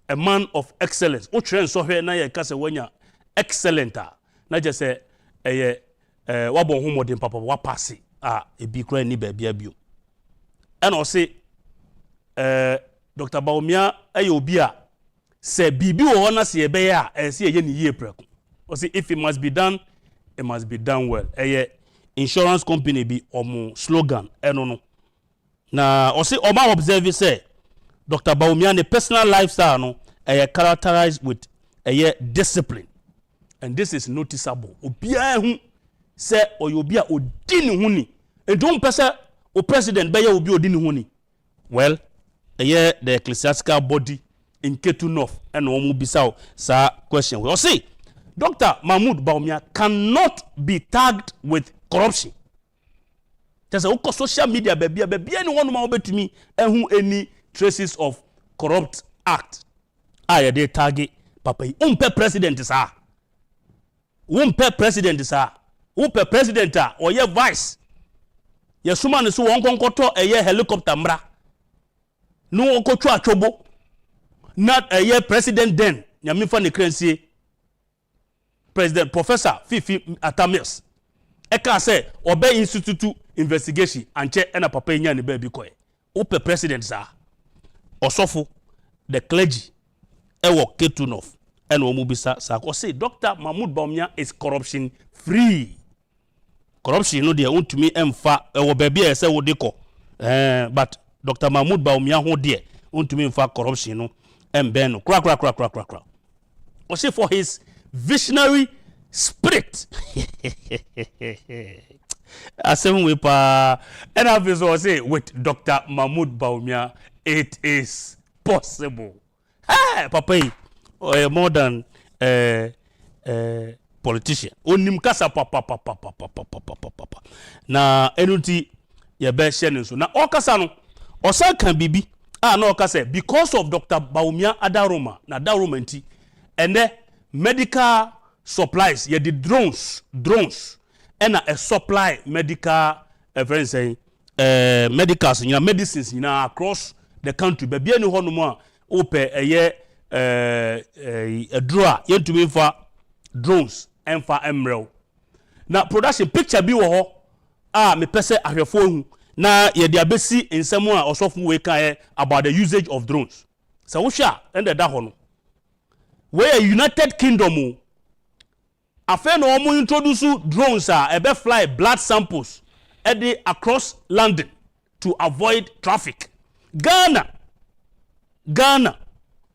A: A man of excellence. O train so here na ye ka se wanya excellent na je se wabon ho modern papa wa pass ebi kra ni ba bia bio. And o say Dr. Bawumia obi a se bibi wo na se ebe ya se ye ni ye preko. O say if it must be done, it must be done well. Insurance company be omo slogan no. Na o say o ma observe say Dr. Bawumia, the personal lifestyle no characterized with discipline, and this is noticeable. Obia hu say oyobia odini hu ni. E don pese o president be ya obi odini hu ni. Well, the ecclesiastical body in Ketu North and omu bisao sa question. We say Dr. Mahmoud Bawumia cannot be tagged with corruption. There's a social media baby anyone ma obetumi ehu any traces of corrupt act. They target papa. Umpe president sa. Umpe president sa. Umpe president or ye vice. Ye suma so won konkoto helicopter mra. No onkoto achobo. Not president then. Nyame fa ne kransie. President Professor Fifi Atamius. Eka say obey institute investigation anche na papa nya ne ba bi koy. Umpe president sa. Osofo the clergy ewo Ketu North and omubisa sa say Dr. Mahmoud Bawumia is corruption free. Corruption no dey untumi emfa ewo baby e say wo dekọ. But Dr. Mahmoud Bawumia ho dey untumi emfa corruption no embe no kra. O say for his visionary spirit. Asem we pa and I say with Dr. Mahmoud Bawumia it is possible. Hey, papa, more than politician. Onim kasa papa. Na enuti ye be share so. Na okasa no, osa kan bibi. Na okasa because of Dr. Bawumia adaroma na daroma nti. And medical supplies ye the drones and a supply medical friends saying medicals medicines across the country be any ho no mo ope a draw yentumi fa drones emfa emrel na production picture bi wo ho me pese ahwefo hu na ye dia besi nsem a osofo we kan about the usage of drones so wo hwa and da ho no we United Kingdom afa no omo introduce drones ebe fly blood samples across London to avoid traffic. Ghana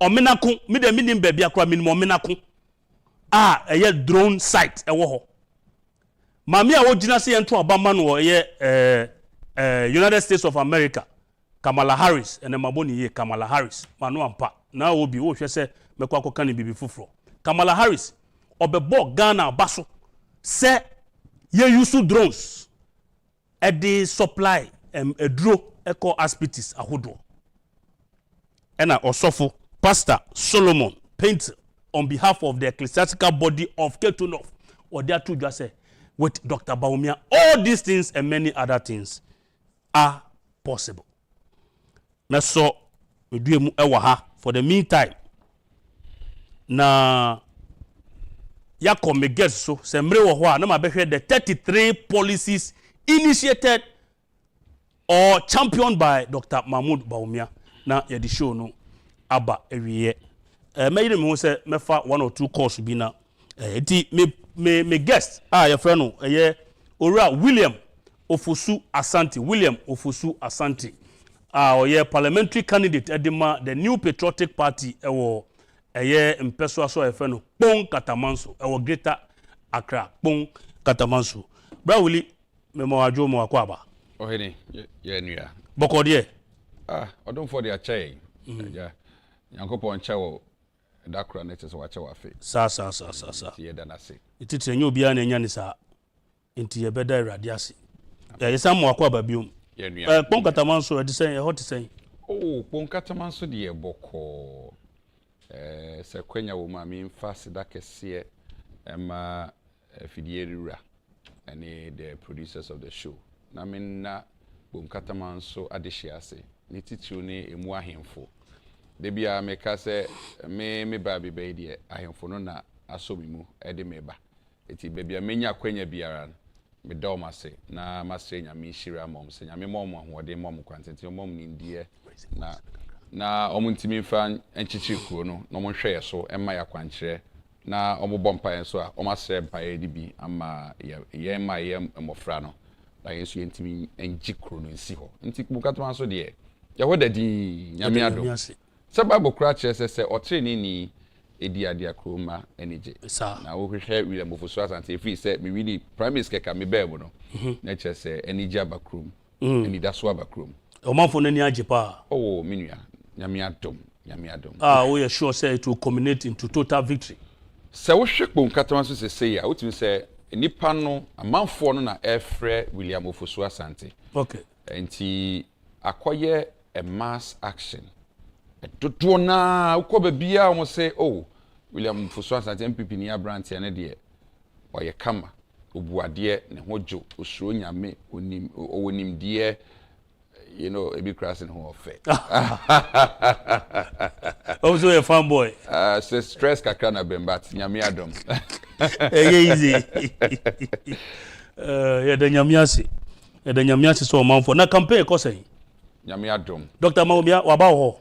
A: omenako me de minim bebia akwa minimum omenako drone site ewo ho mami a wogina se ento obama no United States of America Kamala Harris and maboni ye Kamala Harris manu ampa na obi wo hwe se mekwa akoka ne bibi fufuro Kamala Harris obebo Ghana baso se ye use drones the supply edro eco hospitals ahodo and Osofo Pastor Solomon Painter on behalf of the ecclesiastical body of Ketu North or there to just say with Dr. Bawumia all these things and many other things are possible. Na so we do mu ewa ha for the meantime na ya come guess so semre wo ho na ma behwe the 33 policies initiated or championed by Dr. Mahmoud Bawumia na ye di show no aba ewiye mayire me ho se mefa one or two calls bi na enti me guest your friend no ora William Ofosu Asante William Ofosu Asante parliamentary candidate edema the new patriotic party ewo mpeso aso your friend no Kpone Katamanso ewo Greater Accra Kpone Katamanso bra Willie me mo adwo mo akwa ba
J: ohene ye nua
A: bokode
J: odon for the achai ja yankopon chewo dakura na chese wa chewa fe sa ye da na se
A: ititi enye obi a na enya ni sa enti ye beda irade ase ye sam akwa ba biom
J: ye nua
A: Kpone Katamanso edi sen ye hot sen
J: Kpone Katamanso de ye boko se kwenya wo ma mi mfa sida kese fidie rura and the producers of the show na minna Kpone Katamanso adehyiase ne titiri ne emu ahemfo de bia meka se me ba bi be de ahemfo no na asomimu e de meba eti be bia menya kwanya biara me do mase na masre nyame hira mom se nyame mom ahode mom kwantenti mom ni ndie na omuntimi fa enchichi kuro no no mo hwe so emma ya kwankyere na omobɔ mpae so a omasre mpae di bi ama ye ma ye mofra no na yesu yentimi enji kuro no nsi ho nti Kpone Katamanso de ye hoda di nyame ado se bible kura kyerɛ se ɔtreni ni edi ade akroma enije na wo hwehwɛ William Ofosu Asante free se me really prime minister ka me bɛɛbo no na kyerɛ se enije abakrom eni daso abakrom
A: Omanfo nani Agyepa
J: oh minua nyame adom
A: we are sure say it will culminate into total victory
J: se wo hwɛ Kpone Katamanso se say ya wotumi se nipa no amanfo no na efrɛ William Ofosu Asante
A: okay
J: enti akoye a mass action dodo na ukoba bia mo say oh William Ofosu Asante MPP ni abrante ne de oye kama obuade ne hojo osuro nyame onim de you know ebi crossing ho ofe
A: also a fan boy
J: so stress kakra na bembat nyame adom
A: easy the nyamiase so manfo na campaign ko say
J: nyame adom
A: Dr. Bawumia waba ho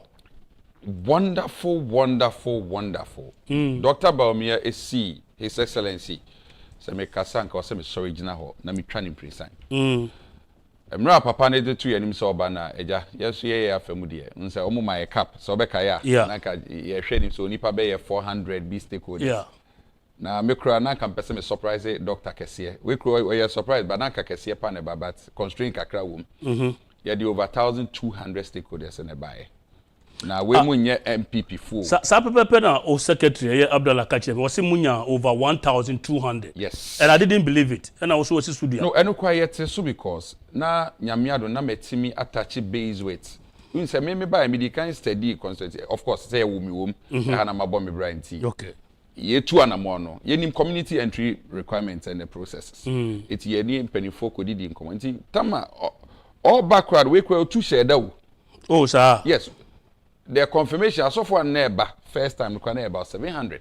J: wonderful Dr. Bawumia is His Excellency se me kasanka o se me sorry gina ho na me twa ni presign emra papa ne de tu yanim se oba na eja yeso ye afamu de nse omo my cap so be kaya na ka ye hwe ni so nipa be ye 400 b stakeholders na me kura na kan pese me surprise Dr. Kese we kura we surprise but na ka Kese pa ne but constraint kakra wom ye the over 1200 stakeholders in the buy na we munye MPP full
A: sa pepe na o secretary Abdallah Kache was munya over 1200
J: yes
A: and I didn't believe it and I was so studio
J: no eno kwa yet so because na nyamiado na metimi attach base weight you say me buy me the kind steady constituency of course say wo mi wom na mabọ me branti
A: okay
J: ye tu anamo no ye nim community entry requirements and the processes it ye ni penifo ko didi nkomo nti tama all background we kwa tu share da wo
A: oh sir
J: yes the confirmation so for neighbor first time we about 700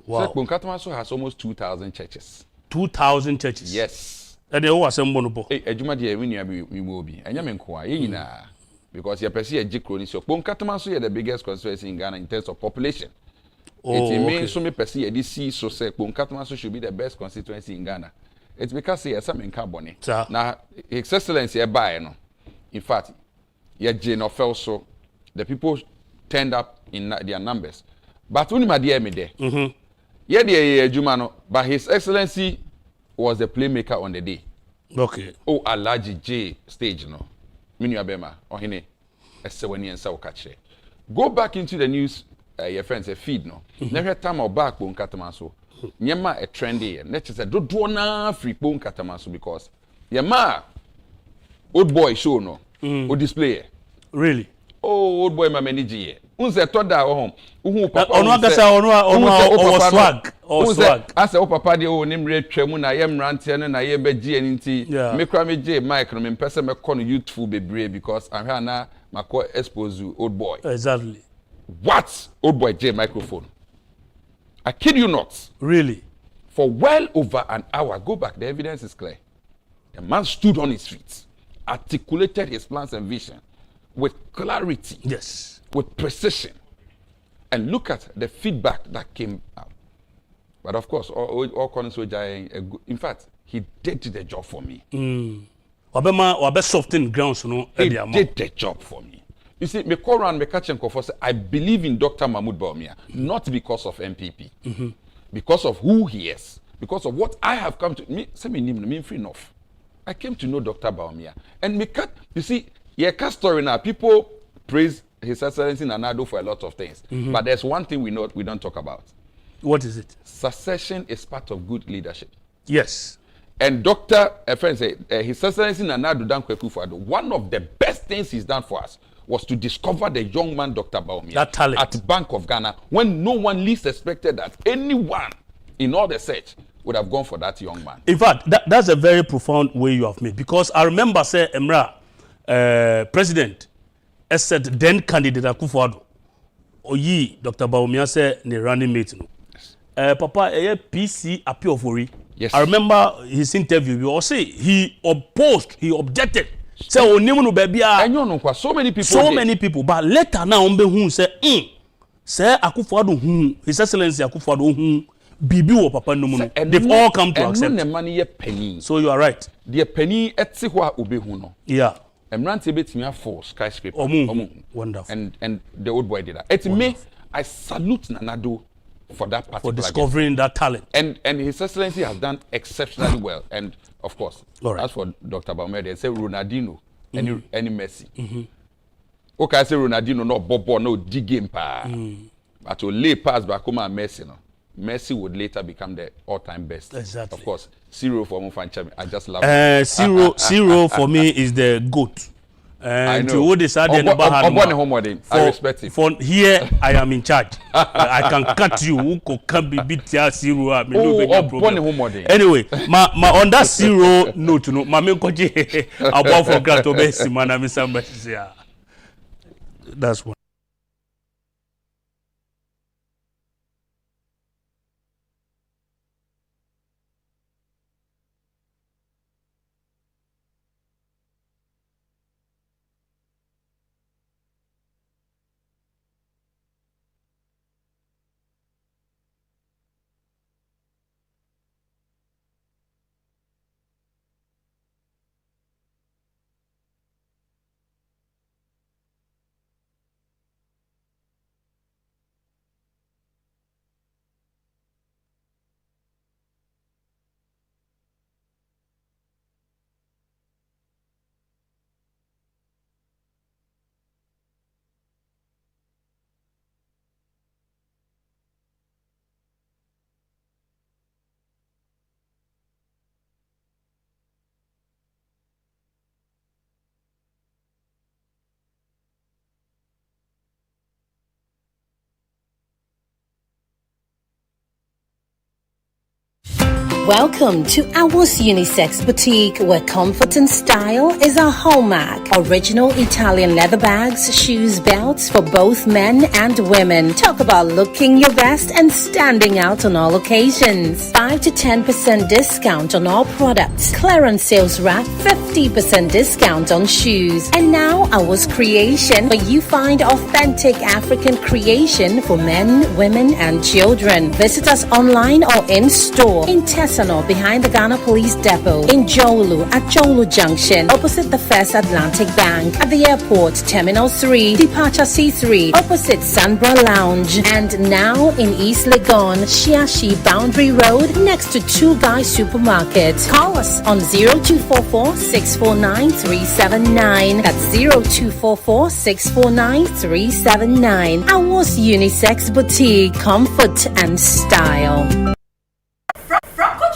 A: wow
J: so Kpone Katamanso has almost 2000 churches
A: 2000 churches
J: yes
A: and they all assemble no bo
J: ejuma de we nua bi mo bi enya me nko a ye nyina because your person ye kroni so Kpone Katamanso ye the biggest constituency in Ghana in terms of population it means so me person ye this see so say Kpone Katamanso should be the best constituency in Ghana it's because ye some in carbon na His Excellency e buy no in fact ye je no fell so the people turned up in their numbers but only my dear me there yeah the ejuma no but His Excellency was the playmaker on the day
A: okay
J: oh Alhaji J stage no minu abema ohene esewani ensa okache go back into the news your friends a feed no never time or back Kpone Katamanso nyema a trendy and let's say do na free Kpone Katamanso because yema old boy show no o display
A: really
J: oh old boy manager unse toda home uhu papa
A: onu akasa onu swag
J: asa o papa de o nimre twam na ye mrante ne na ye begie nti me kra me je mic no me pese me call no youthful bebre because I'm here na mako expose old boy
A: exactly
J: what old boy J microphone I kid you not
A: really
J: for well over an hour go back the evidence is clear a man stood on his feet articulated his plans and vision with clarity
A: yes
J: with precision and look at the feedback that came out but of course all corners were in fact he did the job for me
A: wabe soften grounds no
J: he did the job for me you see me call around me catch and say I believe in Dr. Bawumia not because of MPP because of who he is because of what I have come to me say me name me free enough I came to know Dr. Bawumia and me cut you see yeah story now people praise His Excellency Nanado for a lot of things but there's one thing we don't talk about.
A: What is it?
J: Succession is part of good leadership.
A: Yes.
J: And Dr. Friend say His Excellency Nanado akufo-addo, one of the best things he's done for us was to discover the young man Dr. Bawumia
A: that talent
J: at Bank of Ghana when no one least expected that anyone in all the search would have gone for that young man.
A: In fact, that's a very profound way you have made, because I remember, say, Emra, President, said then candidate akufo-addo, oyi Dr. Bawumia said ne running mate no. Papa, PC appeal for it.
J: Yes.
A: I remember his interview. We all say he opposed, he objected. Say, "Oh, no, baby,
J: so many people.
A: So many people. But later now, who say, say akufo-addo, His Excellency akufo-addo, Bibi or Papa no mono. They've all come to accept.
J: Penny.
A: So you are right.
J: The penny etsi hwa obehu no.
A: Yeah.
J: Emrante betimi afo skyscraper.
A: Wonderful.
J: And the old boy did that. It's me. I salute Nanado for that particular
A: for discovering that talent.
J: And His Excellency has done exceptionally well. And of course,
A: right.
J: As for Dr. Bawumia, they say Ronaldinho, any Messi. Okay, I say Ronaldinho no bobo no dig game pa. But to lay pass back home and Messi no. Messi would later become the all-time best.
A: Exactly.
J: Of course, Zero for Mufanchami. I just love it.
A: Zero for me is the GOAT.
J: I know.
A: To decide
J: I respect it.
A: For here, I am in charge. I can cut you. Who can be beat here Zero? Anyway, on that Zero note, no, my main coach about for Gratobesi, man, I'm somebody. That's one.
K: Welcome to Ours Unisex Boutique, where comfort and style is our hallmark. Original Italian leather bags, shoes, belts for both men and women. Talk about looking your best and standing out on all occasions. 5 to 10% discount on all products. Clearance sales rack, 50% discount on shoes. And now Ours Creation, where you find authentic African creation for men, women, and children. Visit us online or in store. In Tesano, behind the Ghana Police Depot. In Jolu, at Jolu Junction, opposite the First Atlantic Bank. At the airport, Terminal 3, Departure C3, opposite Sunbra Lounge. And now in East Legon, Shiashi Boundary Road, next to Two Guys Supermarket. Call us on 0244 649 379. That's 0244 649 379. Ours Unisex Boutique, comfort and style.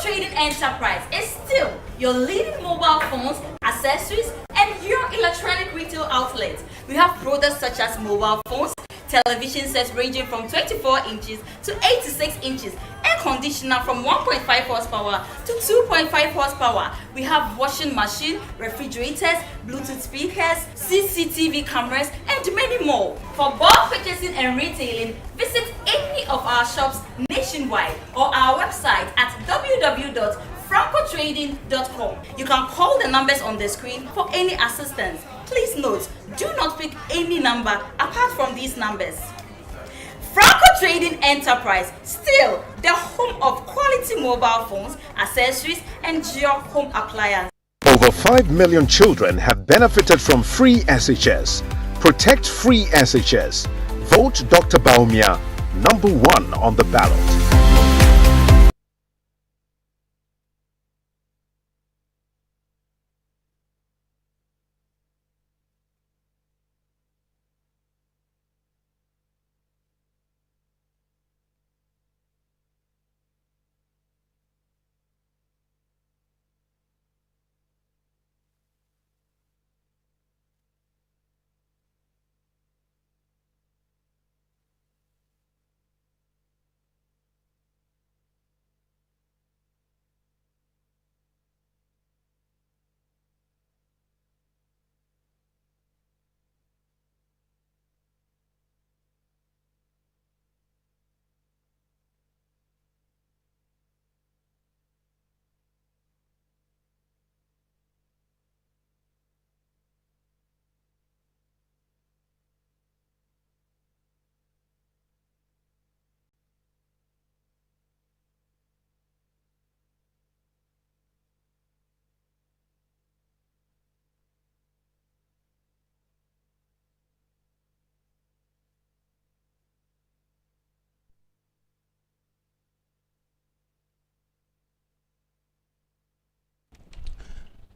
L: Trading Enterprise is still your leading mobile phones, accessories, and your electronic retail outlet. We have products such as mobile phones, television sets ranging from 24 inches to 86 inches, air conditioner from 1.5 horsepower to 2.5 horsepower. We have washing machine, refrigerators, Bluetooth speakers, CCTV cameras, and many more. For bulk purchasing and retailing, visit any of our shops nationwide or our website at www.francotrading.com. You can call the numbers on the screen for any assistance. Please note, do not pick any number apart from these numbers. Franco Trading Enterprise, still the home of quality mobile phones, accessories, and your home appliances.
M: Over 5 million children have benefited from free SHS. Protect free SHS. Vote Dr. Bawumia, number 1 on the ballot.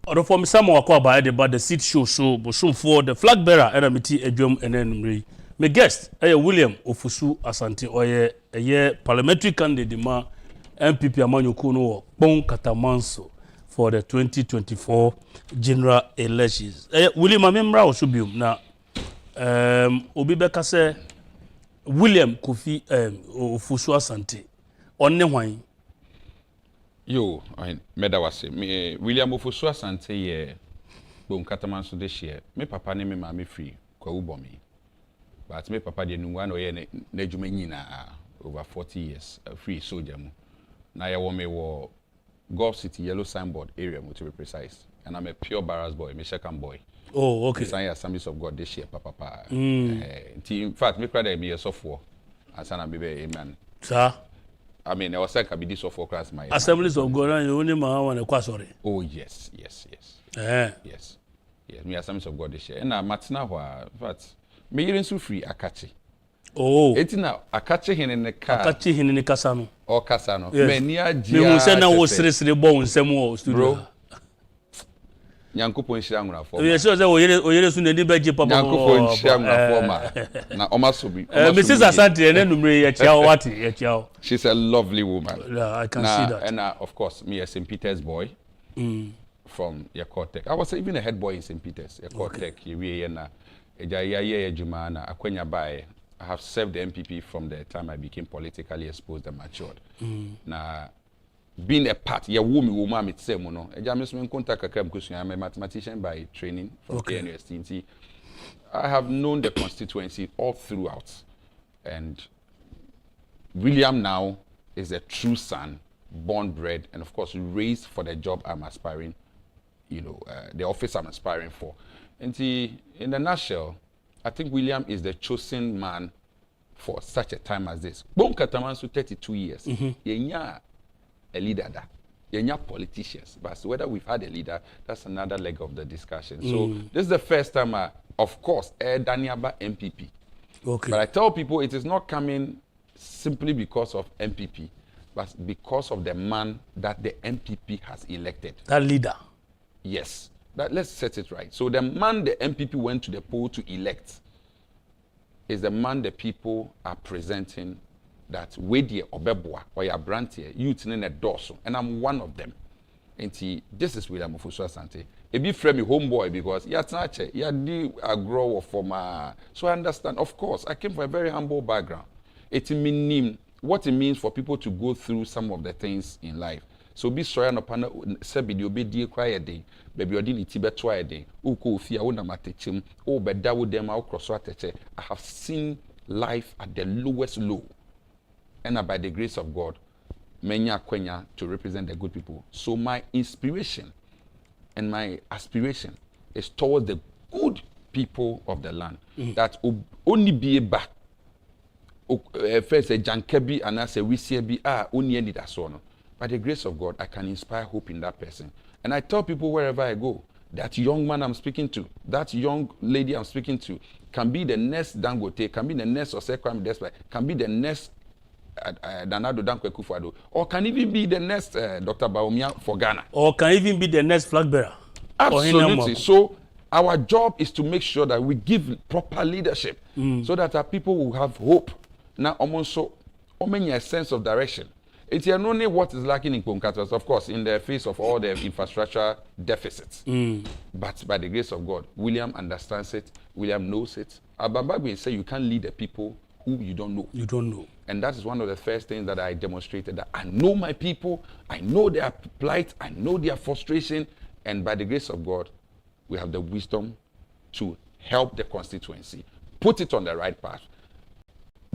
A: Or from some or by the seat show so bosom for the flag bearer enamity edwom enenumre. My guest William Ofosu Asante or a year parliamentary candidate ma MPP Amanyoko no Kpone Katamanso for the 2024 general elections. William Amemra Osubium na obi beka say William Kofi Ofosu Asante onne hwan.
J: Yo, I meda wase. Me William Ofosu Asante ye Kpone Katamanso this year. Me papa ne me mama free kwa ubomi. But me papa de nu wan oye na djuma nyina over 40 years free soldier mu. Na ye wo me wo Gulf City Yellow Signboard area to be precise. And I'm a pure Barras boy, me Shekan boy.
A: Oh, okay.
J: Sign Assemblies of God this year, papa. In fact, me cry be a software. Asana be amen.
A: Sir.
J: I mean, I was like I be this software class my
A: Assemblies of God and you only Mahama na kwa sorry.
J: Oh yes. Yes. Me Assemblies of God this year. And matina wa in fact me yirin so free akachi.
A: Oh.
J: Eti na akachi hin in the car.
A: Akachi hin ni kasa no.
J: O kasa no.
A: Yes.
J: Me ni agia.
A: Me unse na wo sere bo unsem wo studio.
J: Bro. Nyankopon hira ngura for.
A: Yes, so say oyere su na ni beje papa.
J: Nyankopon hira ngura for ma. Na omasobi.
A: Mrs. Asante enenumre ye chia wati ye chia.
J: She's a lovely woman.
A: Yeah, I can see that.
J: And of course, me a St. Peter's boy from Yakotek. I was even a head boy in St. Peter's. Yakotek, I have served the MPP from the time I became politically exposed and matured. Now, being a part, woman, it's same, no. I'm a mathematician by training from KNUST. I have known the constituency all throughout. And William now is a true son, born, bred, and of course raised for the job I'm aspiring, the office I'm aspiring for. And in a nutshell, I think William is the chosen man for such a time as this. Kpone Katamanso 32 years. Yenya a leader da. Yenya politicians. But whether we've had a leader, that's another leg of the discussion. So this is the first time of course, Daniaba MPP. Okay. But I tell people it is not coming simply because of MPP, but because of the man that the MPP has elected.
A: That leader.
J: Yes. Let's set it right. So the man the MPP went to the poll to elect is the man the people are presenting that Wedie Obebwa or your brand here, youth in a dorsal, and I'm one of them. And this is William Ofosu Asante. A bit friendly homeboy because I grow from so I understand. Of course, I came from a very humble background. It means what it means for people to go through some of the things in life. So be sorry no pana sebi di obedi kwaya den baby odi ni tibeto aye den uko ofia wo na matechim o beda wo dem akroso ateche. I have seen life at the lowest low, and by the grace of God menya kwenya to represent the good people. So my inspiration and my aspiration is towards the good people of the land that only be back first a jankebi and as a wisiabi only need that so no. By the grace of God, I can inspire hope in that person. And I tell people wherever I go, that young man I'm speaking to, that young lady I'm speaking to, can be the next Dangote, can be the next Osekwame Despite, can be the next Danado Dankwa akufo-addo, or can even be the next Dr. Bawumia for Ghana. Or can even be the next flag bearer. Absolutely. So our job is to make sure that we give proper leadership so that our people will have hope. Now, also, a sense of direction. It's only what is lacking in Kpone Katamanso, of course, in the face of all the infrastructure deficits. But by the grace of God, William understands it. William knows it. Ababagwe say you can't lead the people who you don't know. You don't know. And that is one of the first things that I demonstrated, that I know my people, I know their plight, I know their frustration, and by the grace of God, we have the wisdom to help the constituency, put it on the right path.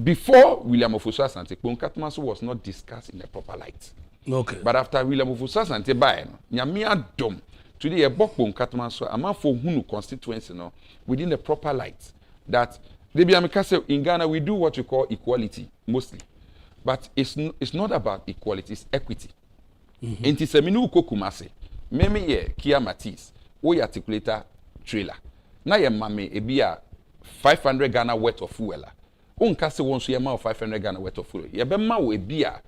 J: Before William Ofosu Asante, Kpone Katamanso was not discussed in the proper light. Okay. But after William Ofosu Asante by Nyamia Dom, today a Kpone Katamanso, a man for Hunu constituency within the proper light. That in Ghana we do what we call equality mostly, but it's not about equality, it's equity. Inti seminu uko kumase, meme ye Kia Matisse, we articulator trailer. Na ye mame ebia 500 Ghana worth of fuel. Unkase wonso ye ma 500 Ghana worth of fuel. Ye be ma we ebia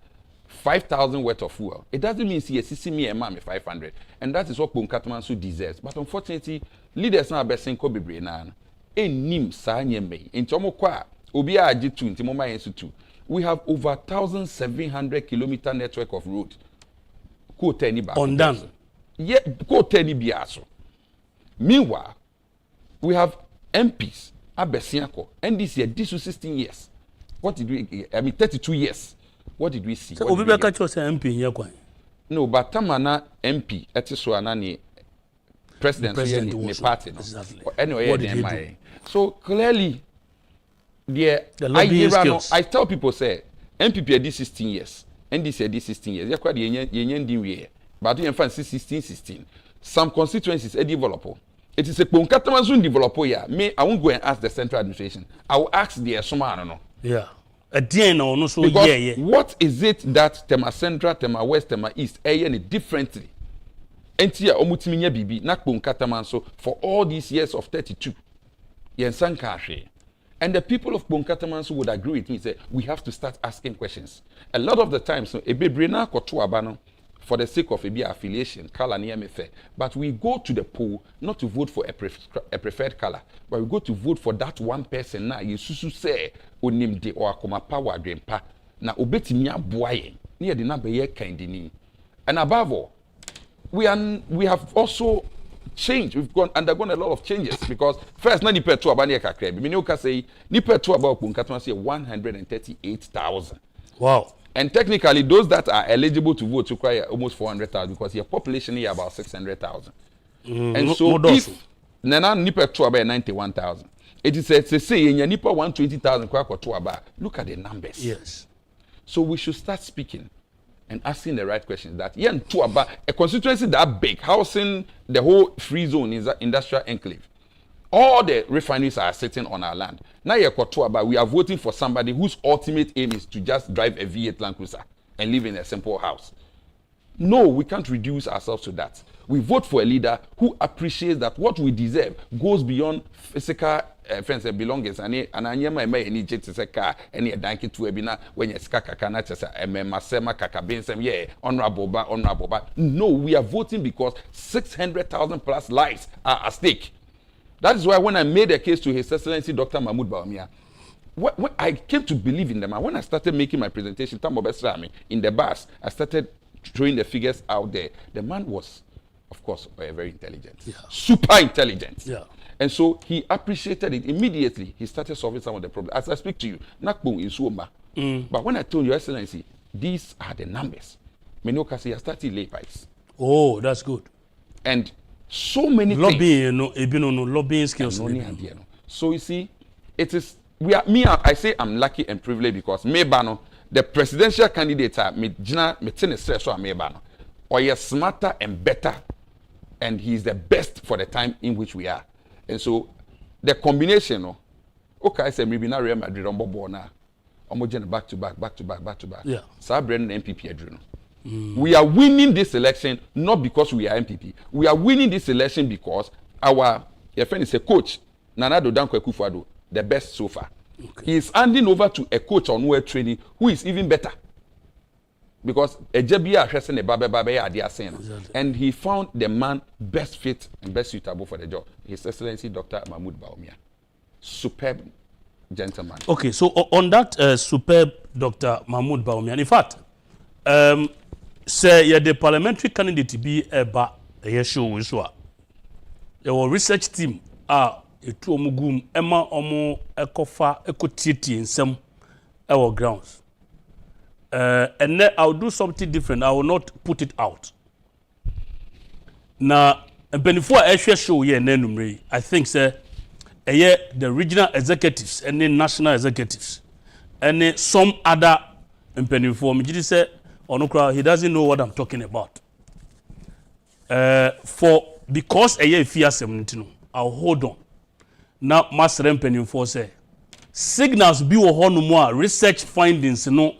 J: 5,000 worth of fuel. It doesn't mean see me and mommy 500. And that is what Kpone Katamanso deserves. But unfortunately, leaders now best ko bebre na. Enim sa nyeme. Intomo kwa obi a ajitu intimo ma yensu. We have over 1,700 kilometer network of road. Ko teni ba.
A: Undone.
J: Yeah, ko teni biaso. Meanwhile, we have MPs abesiako. And this year, this was 16 years. What did we? I mean, 32 years. What did we see?
A: So Obi Beka chose MP here kwa.
J: No, but Tamana MP etiso anani president ni party. No.
A: Exactly.
J: Anyway,
A: What did he do?
J: So clearly,
A: The lobbying skills.
J: I tell people say MPP did 16 years, NDC did 16 years. Yakwa the yenyen din we. But you find 16. Some constituencies a developer. It is a Kpone Katamanso developer here. Me, I won't go and ask the central administration. I will ask the Soma, I don't know.
A: Yeah. A DNA no so
J: Because
A: yeah.
J: what is it that Tema Central, Tema West, Tema East differently? Entia omutiminya bibi na Kpone Katamanso for all these years of 32. Yensan kashe. And the people of Kpone Katamanso would agree with me. Say we have to start asking questions. A lot of the times, so ebebrena kotu abano for the sake of a affiliation, color near me fair. But we go to the poll not to vote for a preferred color, but we go to vote for that one person. Now you susu say onimde or akoma power grandpa. Na obeti miya boye near the number ye kindini. And above all, we have also changed. We've undergone a lot of changes because first na nipa to abani kakre. Minyoka say nipa to about Kpone Katamanso 138,000.
A: Wow.
J: And technically, those that are eligible to vote require almost 400,000 because your population is about 600,000. And so, if Nana Nipa to about 91,000, it is a say in Nipa 120,000 look at the numbers.
A: Yes.
J: So we should start speaking and asking the right questions. That a constituency that big, housing the whole free zone is an industrial enclave. All the refineries are sitting on our land. Now we are voting for somebody whose ultimate aim is to just drive a V8 Land Cruiser and live in a simple house. No, we can't reduce ourselves to that. We vote for a leader who appreciates that what we deserve goes beyond physical friends and belongings. And anyama any jet to say car any danki to ebina when you ska kakana chesa masema kakabensem yeah honorable ba. No, we are voting because 600,000 plus lives are at stake. That is why when I made a case to His Excellency Dr. Mahmoud Bawumia, when I came to believe in them, and when I started making my presentation, in the bus, I started throwing the figures out there. The man was, of course, very intelligent, super intelligent.
A: Yeah.
J: And so he appreciated it immediately. He started solving some of the problems. As I speak to you, Nakpong is Woma. But when I told Your Excellency, these are the numbers. Menokasi has started lay pipes.
A: Oh, that's good.
J: And so many
A: lobbying, lobbying skills.
J: So you see, it is I say I'm lucky and privileged because the presidential candidates are or you're smarter and better, and he's the best for the time in which we are. And so the combination, okay, I say maybe now Real Madrid on Bobo now, back to back.
A: Yeah.
J: So Brendan MPP Adriano. We are winning this election not because we are MPP. We are winning this election because your friend is a coach, Nana Dodanko Akufo-Addo, the best so far. Okay. He is handing over to a coach on word training who is even better. Because and he found the man best fit and best suitable for the job. His Excellency Dr. Mahmoud Bawumia. Superb gentleman. Okay,
A: so on that superb Dr. Mahmoud Bawumia, in fact, say the parliamentary candidate be eba show so your research team etu omugum ema omo ekofa ekotiti ensem our grounds and then I'll do something different. I will not put it out now before I show here nenumre. I think say the regional executives and the national executives and some other before me just say he doesn't know what I'm talking about. Because a year fear 17, I'll hold on. Now, Master Empenin for say signals be more research findings no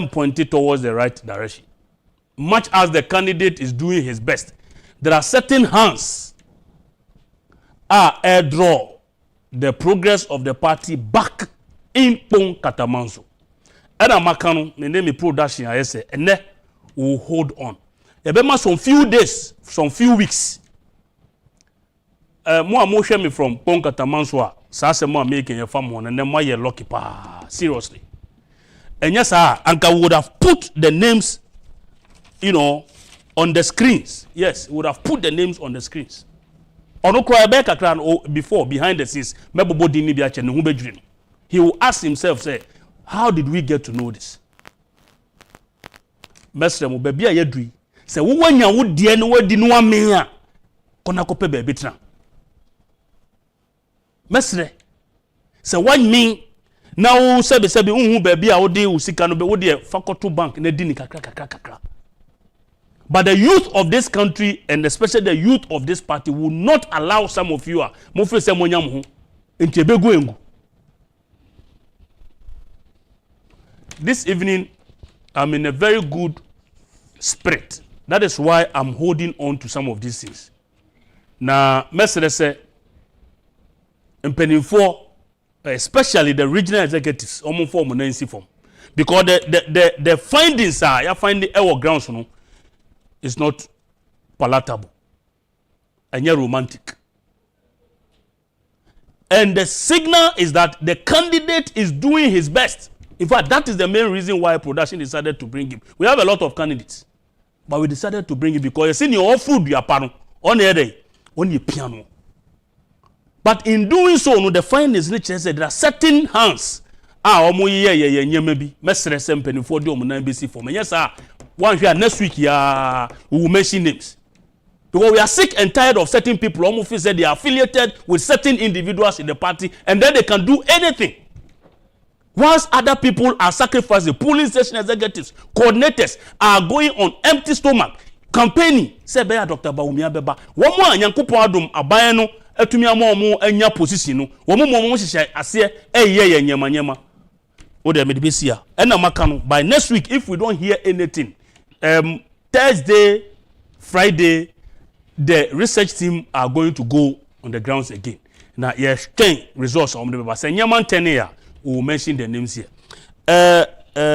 A: pointed towards the right direction. Much as the candidate is doing his best, there are certain hands draw the progress of the party back in Kpone Katamanso. And I'm a me name production. I say, and then we'll hold on. Ebema some few days, some few weeks. More share me from Kpone Katamanso. Sase more making your farm one, and then my lucky pa. Seriously. And yes, Anka would have put the names, you know, on the screens. Yes, would have put the names on the screens. Ono cry before, behind the scenes, he will ask himself, say, how did we get to know this? Mestre mo baby a yedui. Say wo wanya wo de no wadi no ame a kona kope baby tra. Mestre. Say one me na wo sebe unhu baby a wo de wo sika no be wo de fakoto bank na di ni kakra. But the youth of this country and especially the youth of this party will not allow some of you mo fe se monyam ho enti ebegu engu. This evening I'm in a very good spirit. That is why I'm holding on to some of these things. Now, Mestre especially the regional executives, form because the findings are you find the our grounds is not palatable and yet romantic. And the signal is that the candidate is doing his best. In fact, that is the main reason why production decided to bring him. We have a lot of candidates, but we decided to bring him because you see your food you are pano on the day on your piano. But in doing so, no, the findings said there are certain hands. Maybe Mestre Sempeni for the NBC for me. Yes, sir. One here next week, we will mention names. Because we are sick and tired of certain people almost said they are affiliated with certain individuals in the party and then they can do anything. Whilst other people are sacrificing, polling station executives, coordinators are going on empty stomach, campaigning. Say, Beya Dr. Bawumia Beba. One more Kpando Abayano, Etumia mo enya position. One more Asie, Nyama. Oh, they made this year. And by next week, if we don't hear anything, Thursday, Friday, the research team are going to go on the grounds again. Now, yes, 10 results on the paper. Say, Nyaman 10 year. We will mention the names here.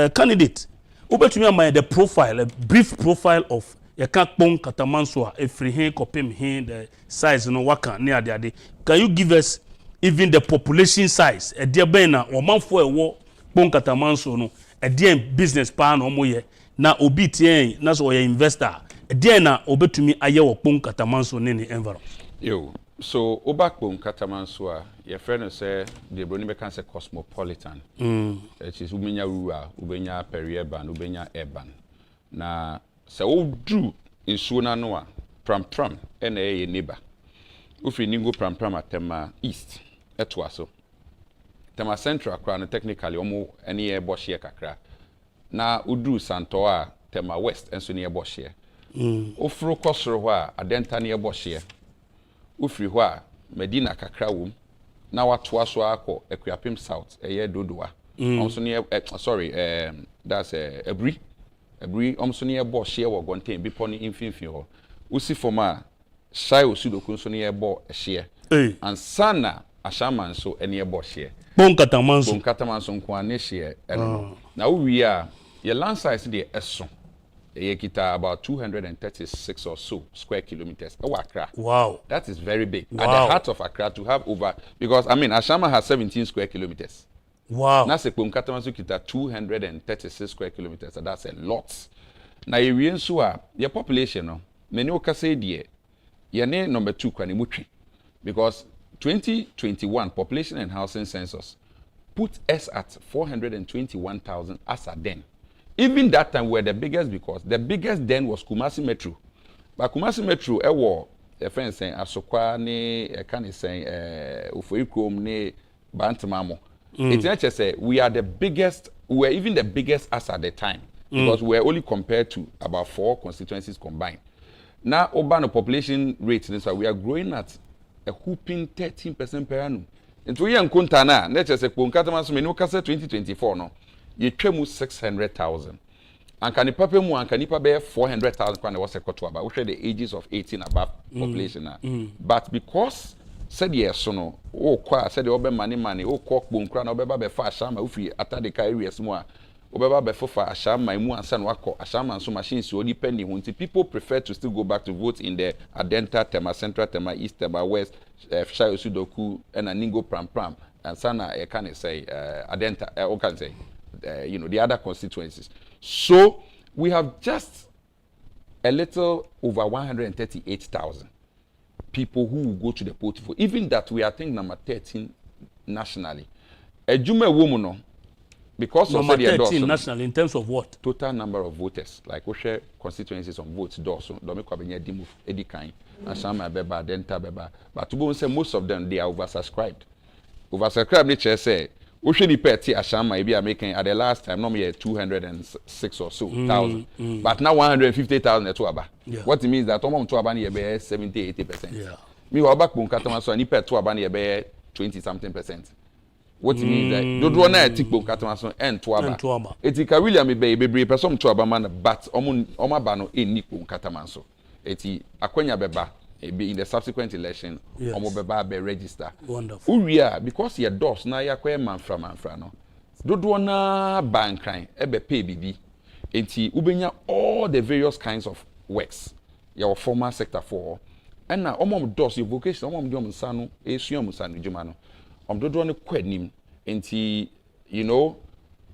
A: Candidate, over to me the profile, a brief profile of Kpone Katamanso, a free hand, copy the size, no waka near the day. Can you give us even the population size? A dear Bena or man for a war, Kpone Katamanso, no, a dear business pan or more. Now, obit, that's why investor. A dear na over to me, a year of Kpone Katamanso in the envelope.
J: Yo. So, Kpone Katamanso, your friend say the Brunei say cosmopolitan. It is Ubenya rural, Ubenya peri-urban, Ubenya urban. Na so drew in Suna Noa, Pram, and a neighbor. Ufi Ningo Pram at Tema East, Etwaso. Tema Central crown technically almost any air bosh here kakra. Na Udu Santoa, Tema West, and so near bosh here. Ufro Kosrowa, Adenta near bosh here. Ufri hwa Medina kakra wom na watwa so akọ Ekwapim South dodoa omso ne that's Ebri omso ne ebo hye wo gonten bipo ne infimfin ho usi forma shai osudoko nso ne ebo hye ansana ashama nso ene ebo hye
A: Kpone
J: Katamanso nko ane hye na uwi a ye land size de eso Kita about 236 or so square kilometers. Accra.
A: Wow.
J: That is very big.
A: Wow.
J: At the heart of Accra to have over, because I mean, Ashama has 17 square kilometers.
A: Wow.
J: That's Kpone Katamanso kita 236 square kilometers. So that's a lot. Now, your population, no, many of us say, your name number 2, because 2021 population and housing census put us at 421,000 as a then. Even that time, we were the biggest because the biggest then was Kumasi Metro. But Kumasi Metro, a friend saying, Asokwa, a can saying, Ufoikom, ne Bantamamo. It's not just say we are the biggest, we were even the biggest as at the time because we were only compared to about 4 constituencies combined. Now, urban population rate, we are growing at a whooping 13% per annum. And 2 years in Kuntana, let's just say, Kpone Katamanso, we know 2024, no. You tremu 600,000. And can papa mu and can pay 400,000 when was a kotua, but we the ages of 18 above population. But because said yes, no, oh, said the open money, oh, cock boom crown, or beba be fast, some if we attack the areas more, obeba befofa ashama mu ansa no akọ ashama nso machines o depending on people prefer to still go back to vote in the Adenta, Tema Central, Tema East, Tema West, Shai Sudoku and Aningo Pram Pram and sana can say Adenta or can say you know the other constituencies. So we have just a little over 138,000 people who will go to the polls for. Even that we are, I think, number 13 nationally. A Juma woman, because
A: number
J: of the
A: 13 nationally in terms of what?
J: Total number of voters. Like we share constituencies on votes, so don't make a demo any kind. And some are beba, denta beba. But to say most of them they are oversubscribed. Oversubscribed, nature say. We should be petty Asham maybe are making at the last time normally 206 or so thousand, but now 150,000 at Tuaba. Yeah. What it means that Tomom Tuabani be 70-80%. Yeah. Me wa back Kpone Katamanso and Ipe Tuabani be 20-something%. What it means that do do na tik Kpone Katamanso and Tuaba. Etika William be person Tuaba man but oma bano in Kpone Katamanso. Eti akwenya beba. Be in the subsequent election, omo be register.
A: Wonderful.
J: Uria because your doors na yakwe manfra no. Dodo na bankran ebe pay bibi. Enti ubenya all the various kinds of works. Your formal sector for. And na omo doors your vocation omo dom nsano esuam nsano djuma no. Dodo no kwanim. Enti you know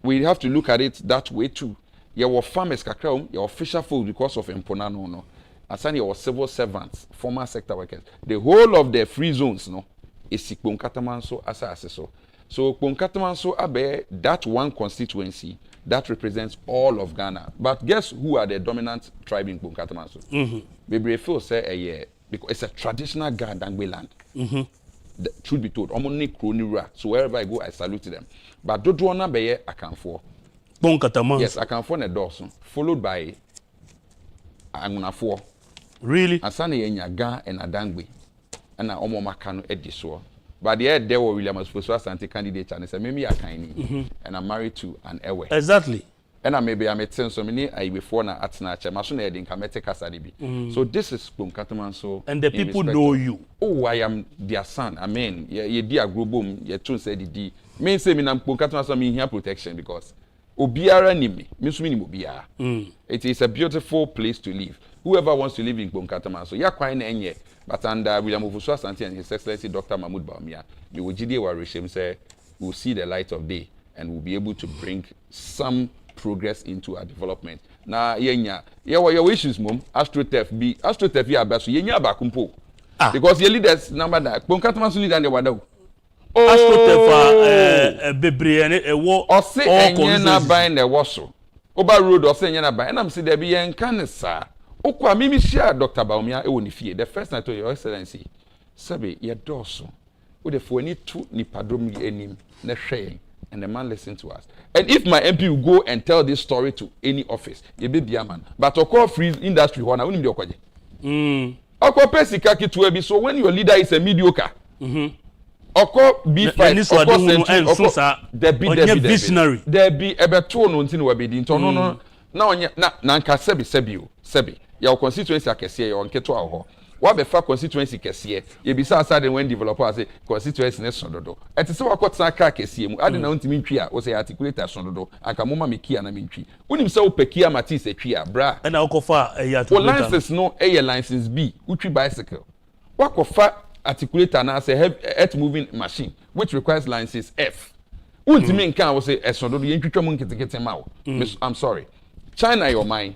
J: we have to look at it that way too. Your farmers kakra your official food because of emponano no. Asante your civil servants, former sector workers. The whole of the free zones, no, is Kpone Katamanso as so. So Kpone Katamanso abe that one constituency that represents all of Ghana. But guess who are the dominant tribe in Kpone Katamanso? Bebre feel say because it's a traditional Gandangwe land. The truth be told, so wherever I go, I salute them. But don't wanna be Akanfo.
A: Kpone Katamanso.
J: Yes, Akanfo ne Dawson, followed by Angunafo.
A: Really?
J: Asante yenyaga and Adangwe. And na omo makano ediso. But the there were William Ofosu Asante candidate and say maybe I can and I'm married to an Ewe.
A: Exactly.
J: And I maybe I met so many I before na atna che maso na edin kamete kasadibi. So this is Kpone Katamanso.
A: And the people know you.
J: Oh, I am their son. I mean, ye dia grobom, ye tun say di. Me say me na Kpone Katamanso me here protection because obiara ni me so me ni obiara. It is a beautiful place to live. Whoever wants to live in Kpone Katamanso, ya kwa ina enye. But under William Ofosu Asante and His Excellency Dr. Mahmoud Bawumia, we will say we'll see the light of day and we'll be able to bring some progress into our development. Now, your issues, mom, AstroTurf ya basu yenya bakumpo. Because your leaders number that Kpone Katamanso leader and the wada.
A: AstroTurf bebre ene wo
J: ose enye na ban na woso. Oba road ose enye na ban. And I'm say there be enkan sa. Okwa mimi share Dr. Bawumia ewo ni fie. The first night to Your Excellency, sabe ye doso. O de fo ni tu ni padrom enim na hwe and the man listen to us. And if my MP will go and tell this story to any office, ye be bia man. But okwa free industry ho na unim de okwaje. Okwa pesika kitu ebi so when your leader is a mediocre. Oko B5 there be
A: visionary.
J: There be ebeto no ntin we be di nto no na onye na nka sebi your constituency akese your nketo aho wa be fa constituency kese ye bi sa aside when developer say constituency ne sododo eti se wakota aka kese mu ade na ntimi ntwi a wo say articulator sododo aka moma mekia na mentwi unim se opekia matis etwi a bra
A: na okofa articulator
J: license no license B utwi bicycle wakofa articulator na say earth moving machine which requires license F untimi nkan wo say esododo ye ntwitwa mu nketekete ma wo I'm sorry China your mind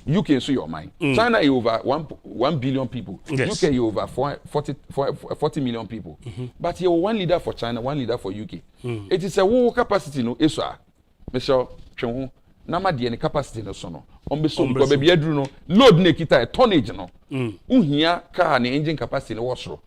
J: UK so your mind. China is over 1 billion people.
A: Yes.
J: UK is over 40 million people. But you one leader for China, one leader for UK. It is a whole capacity no eso. Mr. Chonho, nama the capacity no so no. Ombeso ko be biadru no load na kita tonnage no. Unhia car na engine capacity no wasro.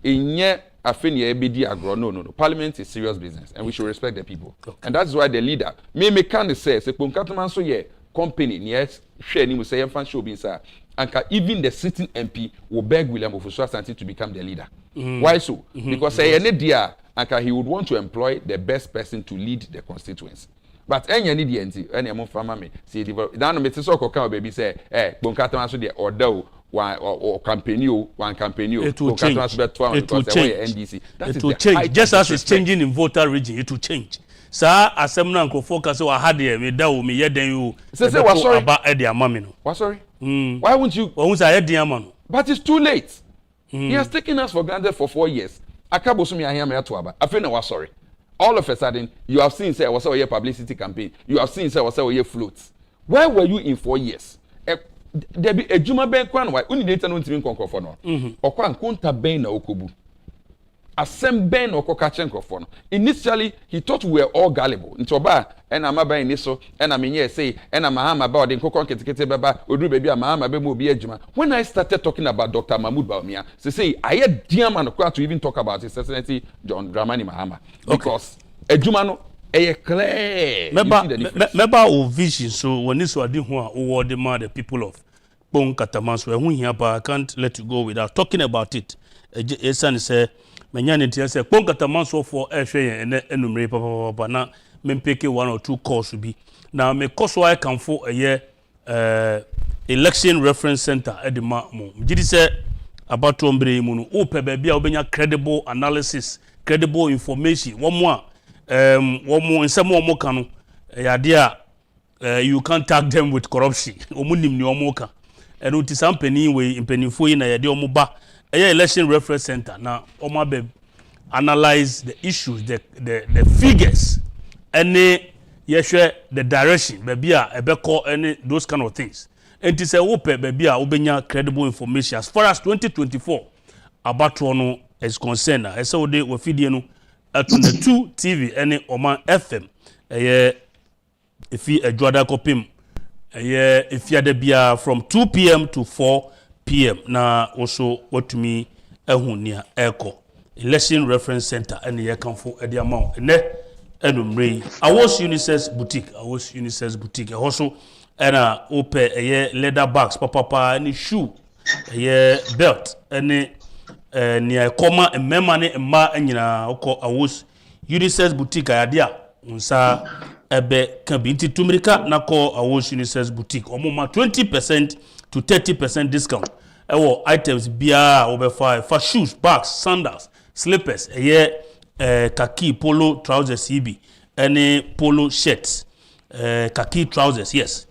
J: Enye afeni ebedi agro no. Parliament is serious business and we should respect the people. Okay. And that's why the leader me can say Kpone Katamanso ye company yes share ni say fan show bin sir and even the sitting MP will beg William Ofosu Asante to become the leader. Why so? Because say any dia and he would want to employ the best person to lead the constituency. But any need the any among farmer me see develop now me so ko baby say Kpone Katamanso the order one campaign
A: it will change. It will change. Just as it's changing in voter region, it will change. sa asem na nkrofo ka se wa hade me da o me yeden yo
J: say wa sorry
A: aba e de ama me no
J: wa sorry why won't you
A: won't say yeden ama no
J: but it's too late he has taken us for granted for 4 years akabo so me ahia me ato aba afi na wa sorry all of a sudden you have seen say was a publicity campaign you have seen say was a floats where were you in 4 years there be ejuma ben kwan why uni data no ntimi nkonkofo no okwa nkonta ben na okobu asem ben okoka chenkofo no initially he thought we were all gullible nti oba ena amaban ni so ena menye say ena Mahama ba ode nkokon ketekete beba oduru baby Mahama be mo obi ejuma when I started talking about Dr. Mahmoud Bawumia say I had dear man to even talk about his excellency John Dramani Mahama because ejuma no clear.
A: Meba o vision so when this wadi ho a o the man the people of Kpone Katamanso ehun hia ba I can't let you go without talking about it. Esan say menya ne tia say Kpone Katamanso for ehwe ene enumre papa na mempeke 1 or 2 calls bi na me koso I can for election reference center edema mo gidi say about ombre mu no o pe ba bia obenya credible analysis credible information one more womo nsem womo ka no yade a you can't tag them with corruption womo nim ni womo ka eno ti sampani we impanifo yi na yade womo ba election reference center na womo be analyze the issues the figures any yehwe the direction baby a ebeko any those kind of things and it say wo pe baby a obenya credible information as far as 2024 about no is concerned I say we dey we fidie no at the 2 TV any Oman FM if you Edwada Kopim if you are bia from 2 p.m. to 4 p.m. na also what me ehunia echo election reference center and ye can for the amount ne enumre Awos Unisex boutique also and open leather bags papa any shoe belt any near comma and memane and ma enyina oko Awos Unisex boutique idea unsa ebe can be into tumirika na call Awos Unisex boutique omoma 20% to 30% discount ewo items bia over 5 for shoes bags sandals slippers khaki polo trousers CB any polo shirts khaki trousers yes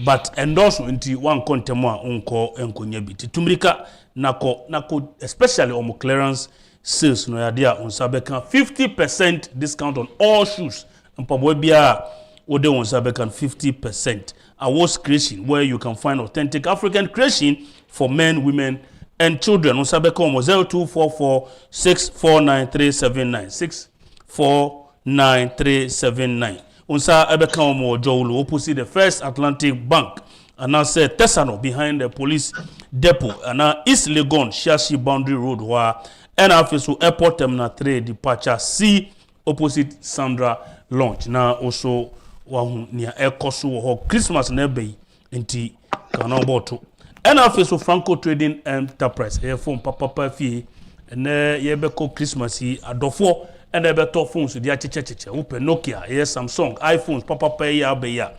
A: but endorsement one contemo onko enkonya bi tumirika nako especially on clearance sales no yadea on sabeka 50% discount on all shoes mpaboy bia ode on sabeka 50% Awos creation where you can find authentic African creation for men women and children on sabeka 0244 649379 649379 unsa ebeka omo jowlo opposite the First Atlantic Bank and now say Tesano behind the police depot and East Legon Shashi Boundary Road where and office airport terminal 3 departure C opposite Sandra Launch now also wahu near Ekosu ho Christmas nebe nti kana boto and office Franco Trading Enterprise here phone papa fie and yebeko Christmas yi adofo and beto phones dia cheche open Nokia Samsung iPhones papa ya be ya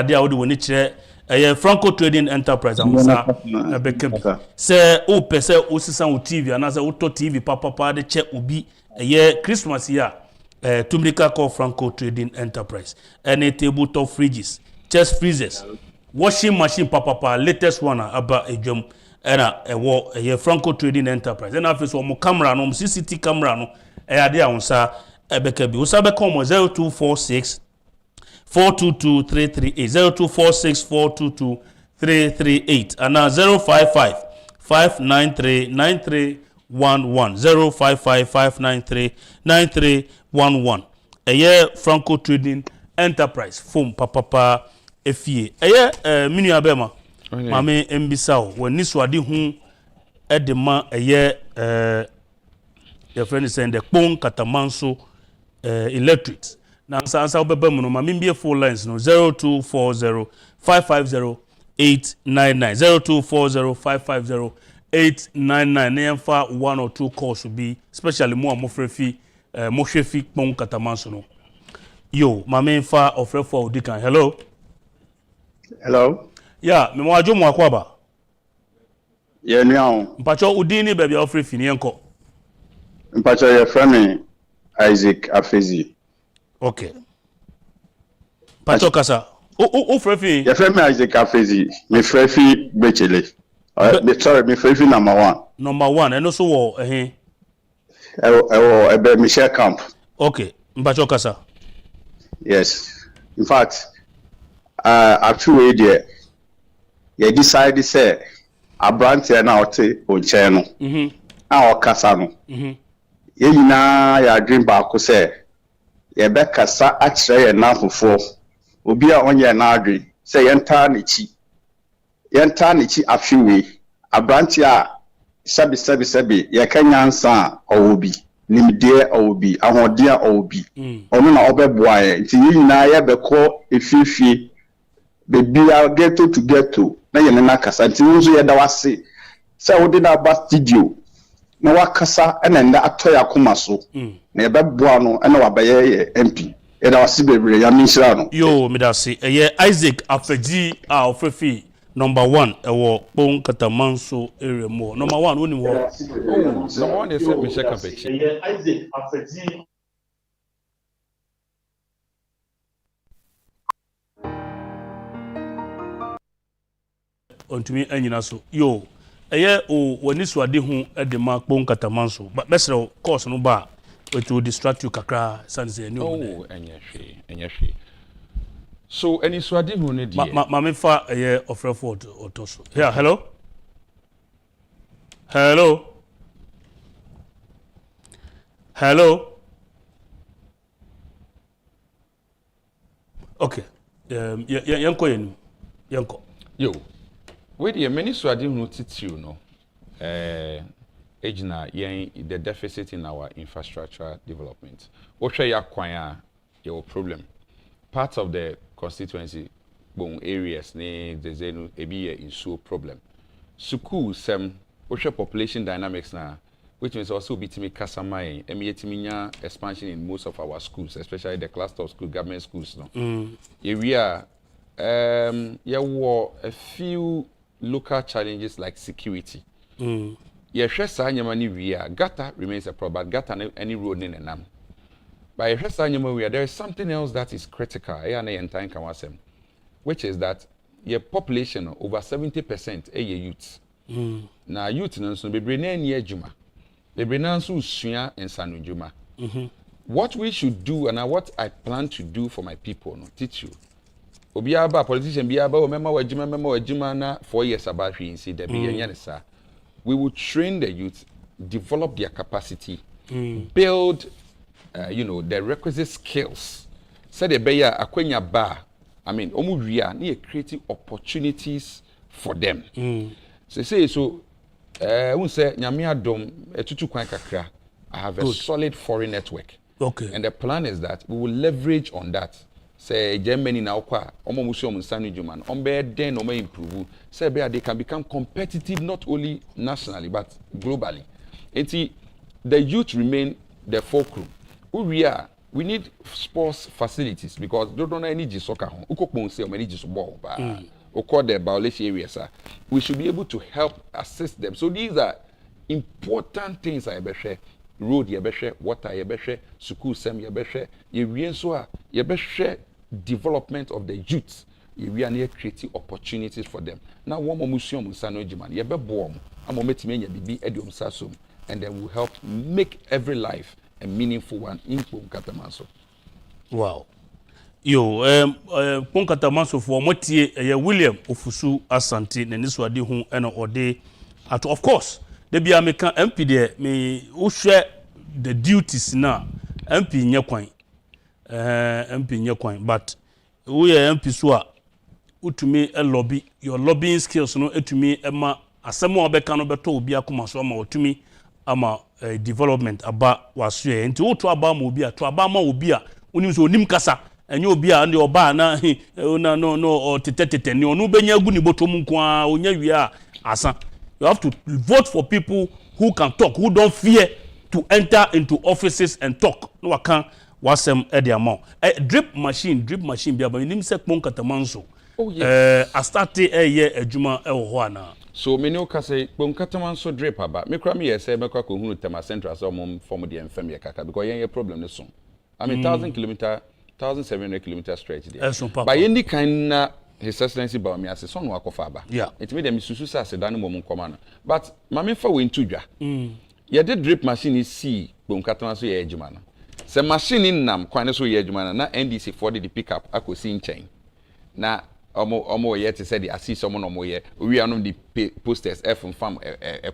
A: dia wo de woni kire Franco Trading Enterprise amsa bekebi se o pese o sisan o TV anase o to TV papa de che obi Christmas ya tumrika call Franco Trading Enterprise any tabletop fridges chest freezers washing machine papa latest one aba ejom era ewo Franco Trading Enterprise and after so mo camera no CCTV camera no ade awonsa bekebi o sabe come 0246 422-338 0246-422-338 and now 055-593-9311 055-593-9311 Franco Trading Enterprise phone papa efie minu abema mame embisao woni so ade hu edema your friend is saying the Kpone Katamanso electric na sansa obeba mu no ma mbie full lines no 0240 550 899 0240 550 899 nemfa 1 or 2 calls will be especially mo amofrefi mohwefi Kpone Katamanso no yo ma memfa ofrefo odikan hello yeah me mo ajo mo akwaba
N: ye nuawo
A: mpacho udini bebia ofrefi ni enko
N: mpacho ye frame Isaac Afezi
A: Okay. Pacho kasa. O frefi.
N: Your friend Isaac Afezi, me frefi Bechele. Sorry, me frefi number 1.
A: Number 1 and also
N: Michelle Camp.
A: Okay. Pacho kasa.
N: Yes. In fact, actually there you decide say Abrante na ote onche no. A okasa no. Ye nyina ya dream ba ko say ye be kasa a kire ye na fofo. Obi a onye na adwe say yenta na chi afiwe Abrante a sabi ye kanyansa owobi nimde owobi ahode a owobi ono na obeboa ye nti nyina ye be ko efifie bebia ghetto to ghetto na ye na kasa nti nso ye da wase say wo de na ba studio na wakasa ena nda atoya koma so na ye beboa no ena wabaye ye MP e da wase bebre ya minshira no
A: yo me da se ye Isaac Afeji a ofefi number 1 ewo Kpone Katamanso area mo number 1 woni wo
J: number 1 is Michelle Campeche
N: ye Isaac Afeji
A: ontumi anyina so yo eye o wani suade hu e de ma Kpone Katamanso besre course no ba it will distract you kakra sanse any
J: enye so any suade hu ne die
A: ma me fa eye ofreford otoso here hello okay yanko
J: yo we the many suade hu titiu no ejina the deficit in our infrastructure development. Osha ya kwanya your problem. Part of the constituency bon areas ne the ebi in so problem. School sem osha population dynamics na which means also bitimi kasamai emietiminya expansion in most of our schools, especially the cluster of school government schools no. Area a few local challenges like security. Gata remains a problem, gata any road in Nam. But there is something else that is critical, which is that your population, over 70% are youths. Now, youth no be bringing near Juma. They bring Suya and Sanujuma. What we should do and what I plan to do for my people, no, teach you. Obiaba politician biaba remember wajima na 4 years about we see the be we will train the youth, develop their capacity, build the requisite skills. Say the beya akwenya ba. I mean, omuria ni creating opportunities for them. So say we say nyame adom etutu kwan kakra. I have a solid foreign network.
A: Okay.
J: And the plan is that we will leverage on that. Say Germany now kwa omo musu omo nsanu juman ombe den omo improve say they can become competitive not only nationally but globally. The youth remain the fulcrum. We need sports facilities because don't know any soccer home. Ukokpon say many ball the violation areas. We should be able to help assist them. So these are important things I bet road yebeshe, water yebeshe, school sem yebeshe, yebeshe development of the youth. We are near creating opportunities for them. Now one more museum sano jiman yebe boom. I'm metimenya bibi edium sasum, and then will help make every life a meaningful one in Kpone Katamanso.
A: Wow. Kpone Katamanso for motie William Ofosu Asante ne niswade hu ena ode at of course they be American MP there me who share the duties now MP nyekwan MP nyekwan but we MP so a utumi a lobby your lobbying skills no etumi ema asemo obeka no beto obi akoma so ama otumi ama development aba wasue nti woto aba ma obi a to aba ma obi a onim so onim kasa enye obi a ndi oba na no tetetete ni onu benya gu ni botom nko a onya wi a asa. You have to vote for people who can talk, who don't fear to enter into offices and talk. No, I can't wasem ediamo. Drip machine be aba nim se Kpone Katamanso.
J: Oh yes.
A: Asante ye ejuma ho ana.
J: So many o say Kpone Katamanso drip aba. Me kra me ye say me kwa ko hunu tema central so mom form the enfam ye kaka because yen problem ne so. I mean 1,000 kilometer 1,700 kilometer stretch there.
A: By
J: any kind His Excellency Bawumia says, son wako faba.
A: Yeah.
J: It made them susu as a dani momon command. But mami fa win tuja. You did drip machine is see Kpone Katamanso ye ejumana. Se machine in nam kwane so ye ejumana na NDC for the pickup ako see in chain. Na omo ye te said I see someone omo ye we are the posters from farm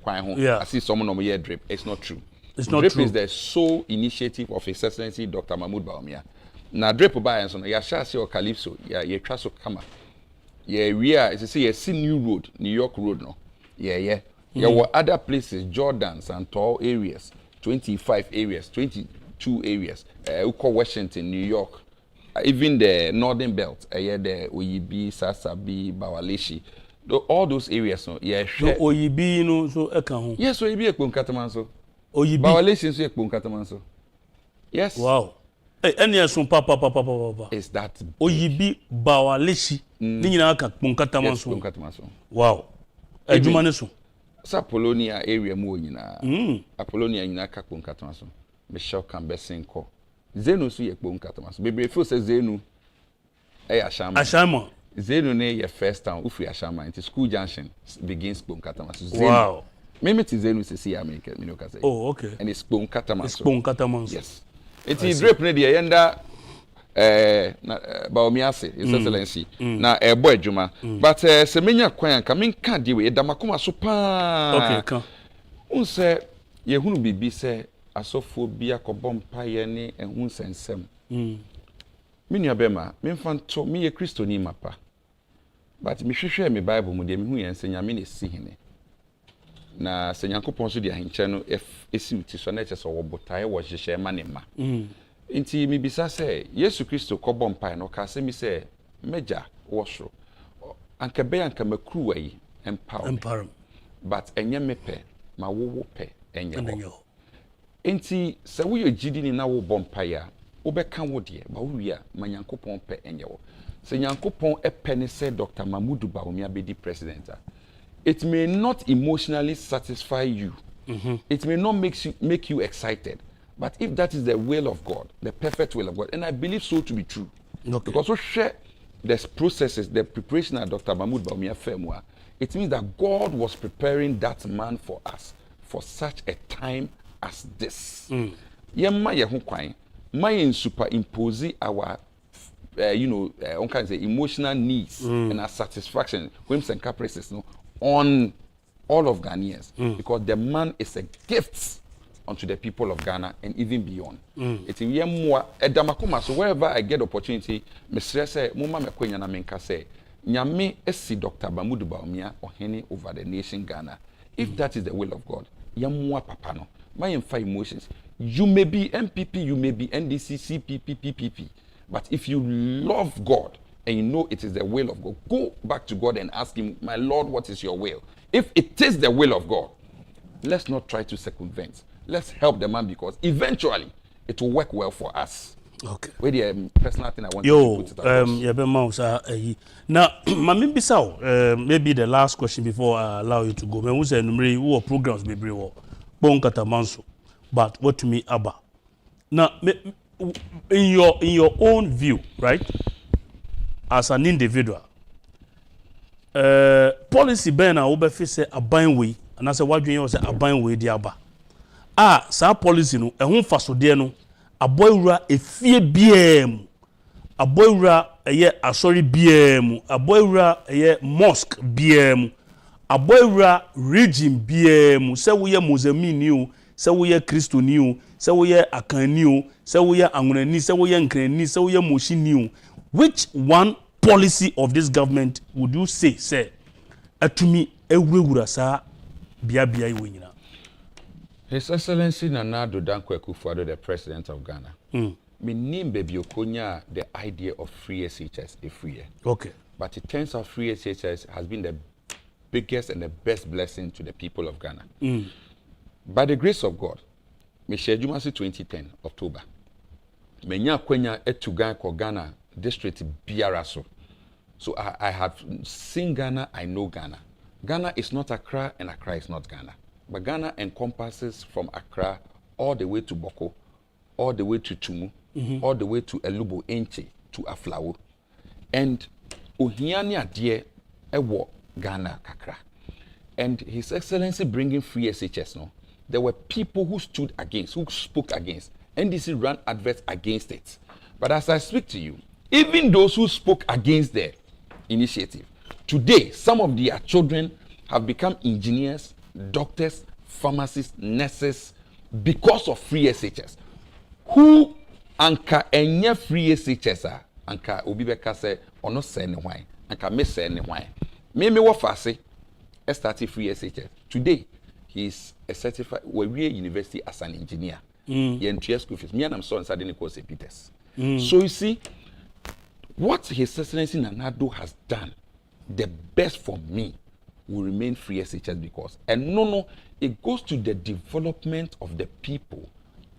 J: kwan ho. I see someone omo ye drip. It's not true.
A: It's not
J: drip
A: true.
J: Is the sole initiative of His Excellency Dr. Mahmoud Bawumia. Na drip by and so ya sha se o calypso ya ye twa so kama. Yeah, we are. It's a see New Road, New York Road, no. Yeah. There were other places, Jordans and tall areas, 25 areas, 22 areas. Washington, New York, even the Northern Belt. The Oyibi, Sasabi, Bawaleshi, all those areas. No, yeah.
A: So Oyibi, you know, so Ekahun.
J: Yes, Oyibi Kpone Katamanso.
A: Oyibi.
J: Bawaleshi so Kpone Katamanso. Yes.
A: Wow. Hey, any son papa.
J: Is that
A: Oyibi Bawaleshi? Ni nyina ka Kpone Katamanso.
J: Kpone Katamanso.
A: Wow. Ejumane so.
J: Sa Polonia area mu nyina. Apollonia nyina ka Kpone Katamanso. Michelle Cambesin ko. Zenu so ye Kpone Katamanso. Bebre feel say Zenu Ashama.
A: Ashama.
J: Zenu ne ye first town ufi Ashama. It school junction begins Kpone Katamanso.
A: Wow.
J: Meme ti Zenu se see America, me no ka say.
A: Oh, okay.
J: And it's Kpone Katamanso.
A: It's Kpone Katamanso.
J: Yes. It is drape ne de yenda Bawumia se His Excellency na boy adwuma but se menya kwan ka men ka de we damakoma so pa
A: okay ka
J: unse ye hunu bibi se asofo bia kobom pa ye ne ehun sensem minua bema me mfanto me ye kristoni mapa but me hwehwe me bible mu de me hu ye nsenya me ne si hene na senyankopon so de ahenche no esi uti so na eche so wo botae wo hwehwe ma ne ma Inti mi bisa se Yesu Kristo kobom pai no ka se mi se meja wosro anka be anka makru yi empower but enye mepe ma wo pe enye ho inti se wo yegidi ni na wo bom pai a wo be kan wo de ba wo wi a manyankopon pe enye ho se nyankopon epe ne se Dr. Mahmoud Bawumia be di president it may not emotionally satisfy you it may not make you excited. But if that is the will of God, the perfect will of God, and I believe so to be true, because we share the processes, the preparation of Dr. Mahmoud Bawumia Femwa, it means that God was preparing that man for us for such a time as this. Yemma yehun kwan, my superimpose our, one can say emotional needs and our satisfaction, whims and caprices, on all of Ghanaians, because the man is a gift unto the people of Ghana and even beyond. It's in more edamakoma so wherever I get opportunity, Mr. say muma me kwenya na menka say nyame esi Dr. Mahmoud Bawumia ohene over the nation Ghana. If that is the will of God, yamwa papa no. My emotions. You may be MPP, you may be NDC, CPP, PPP, but if you love God and you know it is the will of God, go back to God and ask him, my Lord, what is your will? If it is the will of God, let's not try to circumvent. Let's help the man because eventually it will work well for us.
A: Okay.
J: Where the personal thing I want to put it across.
A: Now, Mami Bissau, maybe the last question before I allow you to go. Me say who programs be bring Kpone Katamanso, but what to me Abba. Now, in your own view, right? As an individual, policy ben na obefi say aban way, and I say what you say aban way di Abba. Sa policy no ehun fasode no aboyura efie biem aboyura eye asori biem aboyura eye mosque biem aboyura region biem se wo ye mozamini o se wo ye kristoni o se wo ye akani o se wo ye anwonani se wo ye nkrani se wo ye moshini o which one policy of this government would you say atumi ewurawura sa bia iwo nyina?
J: His Excellency Nana Dankwa Akufo-Addo, the President of Ghana. Me name baby okonya the idea of free SHS a free year.
A: Okay.
J: But it turns out free SHS has been the biggest and the best blessing to the people of Ghana. By the grace of God, me share Jumasi 2010 October. Me nya kwenya etu Ghana district biaraso. So I have seen Ghana, I know Ghana. Ghana is not Accra and Accra is not Ghana. But Ghana encompasses from Accra all the way to Boko, all the way to Tumu, all the way to Elubo Enche to Aflawo. And Ohiani Adie Ewo Ghana Kakra. And His Excellency bringing free SHS, no? There were people who stood against, who spoke against. NDC ran adverts against it. But as I speak to you, even those who spoke against the initiative, today, some of their children have become engineers, doctors, pharmacists, nurses, because of free SHS. Who anka enye free SHS anka obi beka say ono say ne hwan anka me say ne hwan me wo fase started free SHS. Today he is a certified university as an engineer. Yentua school fees. Me and I'm so inside the course Peters. So you see what His Excellency Nanado has done, the best for me will remain free SHS because no, it goes to the development of the people,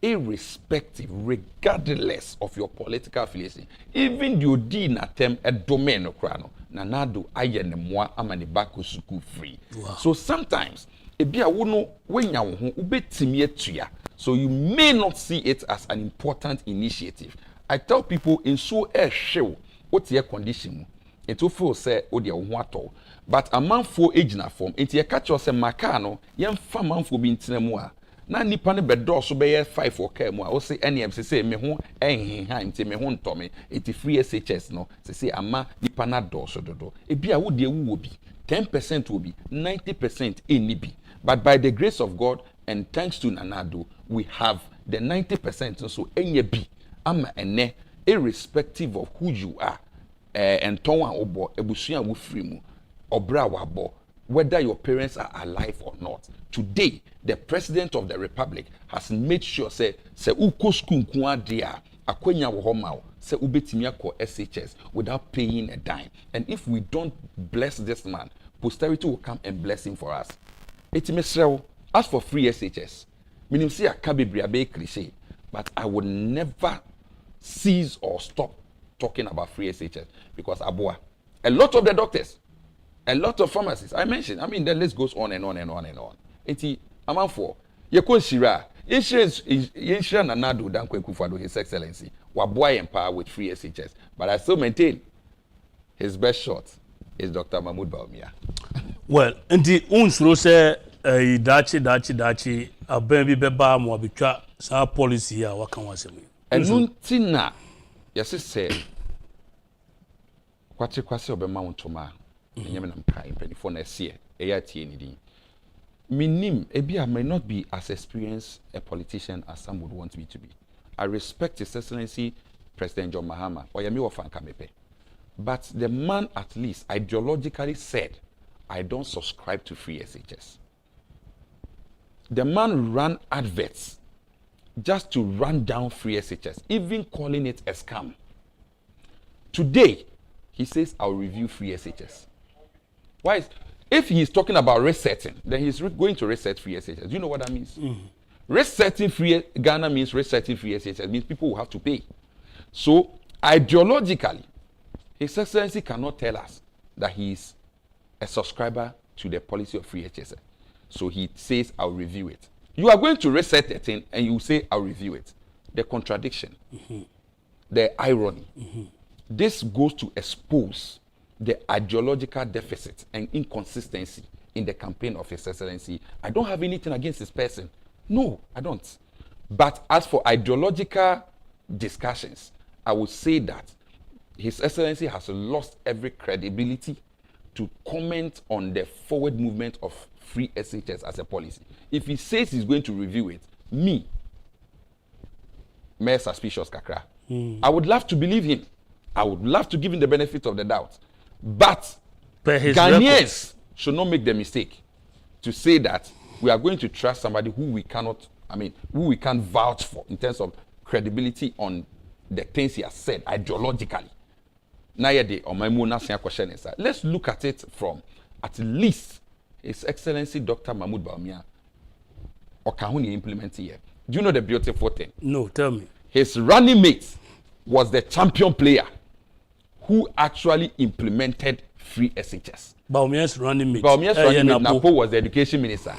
J: irrespective, regardless of your political affiliation. Even the Odi na tem a domain of Krano, Nanado ayene mwa amani bako suku free. So sometimes ebia wono wenya ho ubetimi etua. So you may not see it as an important initiative. I tell people in so show what your condition it will feel say odia ho ato. But a man for age na form it ye catch us makano yem fa man for bi ntena mu a na nipa ne bedo so be 5 for car mu a o say NMC say me ho enhenha nti me ho ntome it free SHS no say ama nipa na do so dodo e bia wo de wu obi 10% will be 90% any be. But by the grace of God and thanks to Nanado, we have the 90% so any be ama ene irrespective of who you are and tonwa obo ebusua wo free mu obra wabo whether your parents are alive or not. Today the president of the republic has made sure say uko school nko dia akwanya wo homa say ubetimi akọ SHS without paying a dime. And if we don't bless this man, posterity will come and bless him for us. Etimesrew, as for free SHS, minim say akabebri abe cliche, but I would never cease or stop talking about free SHS because Abua, a lot of the doctors, a lot of pharmacists, I mentioned, the list goes on and on and on and on. Eti, I'm for, Yekon Shira, insurance Nanado Dankwe Akufo-Addo, His Excellency, Waboy empower with free SHS, but I still maintain his best shot is Dr. Mahmoud Bawumia. Well,
A: nti unsuro se dachi aben bi beba mo abitwa sa policy a waka wasem.
J: Enunti na yesi se kwase obema wontoma enyem na mka impenifo na sie eya tie ni din. Minim ebi I may not be as experienced a politician as some would want me to be. I respect His Excellency President John Mahama oyemi wofanka mepe. But the man at least ideologically said, I don't subscribe to free SHS. The man ran adverts just to run down free SHS, even calling it a scam. Today, he says, I'll review free SHS. Why? If he's talking about resetting, then he's going to reset free SHS. Do you know what that means? Resetting free Ghana means resetting free SHS. It means people will have to pay. So, ideologically, His Excellency cannot tell us that he is a subscriber to the policy of free HSS. So he says, I'll review it. You are going to reset the thing and you say, I'll review it. The contradiction, the irony. This goes to expose the ideological deficit and inconsistency in the campaign of His Excellency. I don't have anything against this person. No, I don't. But as for ideological discussions, I would say that His Excellency has lost every credibility to comment on the forward movement of free SHS as a policy. If he says he's going to review it, me, mere suspicious kakra. I would love to believe him. I would love to give him the benefit of the doubt. But Ghanaians should not make the mistake to say that we are going to trust somebody who we cannot, who we can't vouch for in terms of credibility on the things he has said ideologically. Let's look at it from at least His Excellency Dr. Mahmoud Bawumia or Kahuni implement here. Do you know the beautiful thing?
A: No, tell me.
J: His running mate was the champion player who actually implemented free SHS.
A: Bawumia's running mate.
J: Bawumia's running mate, Napo, was the education minister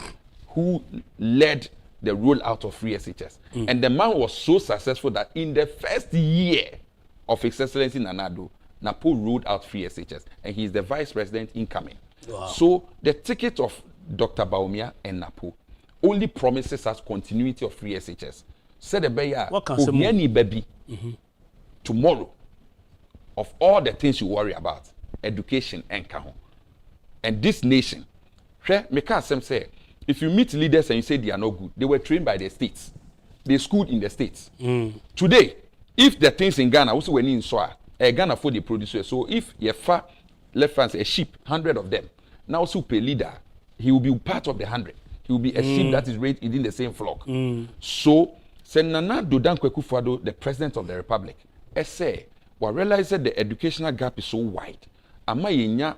J: who led the rollout of free SHS. And the man was so successful that in the first year of His Excellency Nana Addo, Napo rolled out free SHS, and he is the vice president incoming. Wow. So the ticket of Dr. Bawumia and Napo only promises us continuity of free SHS. Said the Beya, baby, tomorrow, of all the things you worry about, education and kahon. And this nation, say, if you meet leaders and you say they are not good, they were trained by the states. They schooled in the states. Today, if the things in Ghana, also when in soil, Ghana for the producer. So if you far left France a sheep, 100 of them, now super leader, he will be part of the 100. He will be a sheep that is raised within the same flock. So, Nana Addo Akufo-Addo, the president of the republic, say, we realize that the educational gap is so wide. Ama yenya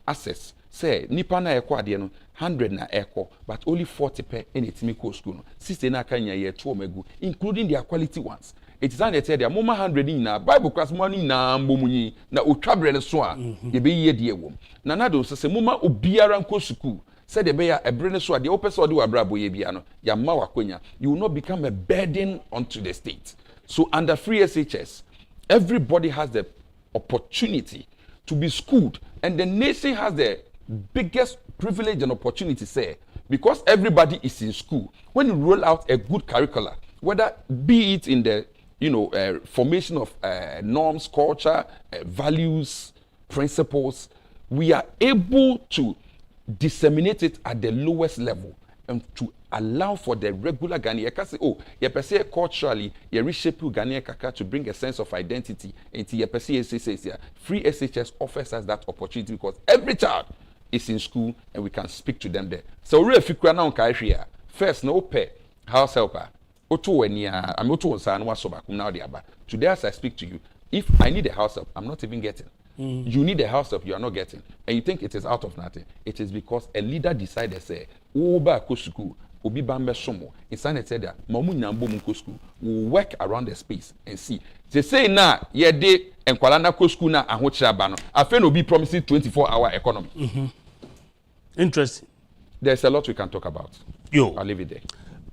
J: access. Say, nipa na eko ade no 100 na eko, but only 40 per in its miko school. 60 na kanya ye 2 omegu, including their quality ones. It is an eternity. Moma 100 na Bible class money na mbomunyi na utrabre ne so a ye be ye de wom. Nana Addo say moma obiara nko school. Said the bear a brain so the open so do abrabo ye bia no ya ma wakonya. You will not become a burden onto the state. So under free SHS, everybody has the opportunity to be schooled, and the nation has the biggest privilege and opportunity, say, because everybody is in school. When you roll out a good curricula, whether be it in the formation of norms, culture, values, principles, we are able to disseminate it at the lowest level and to allow for the regular Ghanaian. You can say, oh, you per se culturally, you reshape Ghanaian kaka to bring a sense of identity. And you per se free SHS offers us that opportunity because every child is in school and we can speak to them there. So we fikra na onka here. First, no pay house helper. Today, as I speak to you, if I need a house help, I'm not even getting. You need a house help, you are not getting. And you think it is out of nothing. It is because a leader decided, say, Oba Kosuku, Obi Bambe Somo, in San said that Mamu Nambo Munkosku will work around the space and see. They say now, yeah, they and Kualana Kosku na and Hochabano. I feel will be promising 24-hour economy.
A: Interesting.
J: There's a lot we can talk about. I'll leave it there.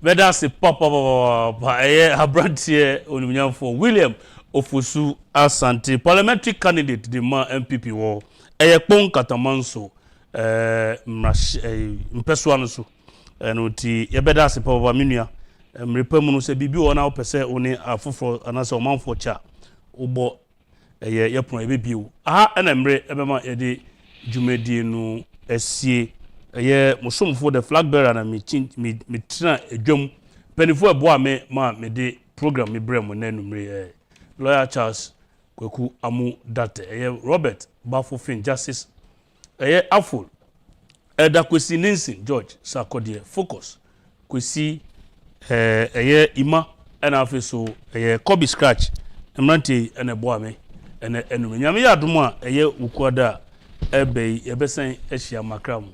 A: But that's a a brand here on for William Ofosu Asante, parliamentary candidate, the man MPP war. Kpone Katamanso, Mpeswanoso, and Uti, Yabeda Sepova Minia, Repemuno se Bibi or now per se only a for an answer man for cha, Obo, a yapon baby. Ah, and Emre, Ebema Edi, Jumedino, SC. Musum for the flag bearer and me tina a jum penny for a boy me de program me brem when lawyer Charles Kweku Amu Date Robert Bafofin Justice Aful Elder Kwesi Nancy George Sarkodie Focus Kwesi Ima and Afeso Kobe Scratch Emranti and a boy me and Nyame Aduma ukwada ebe yebesen ehia makram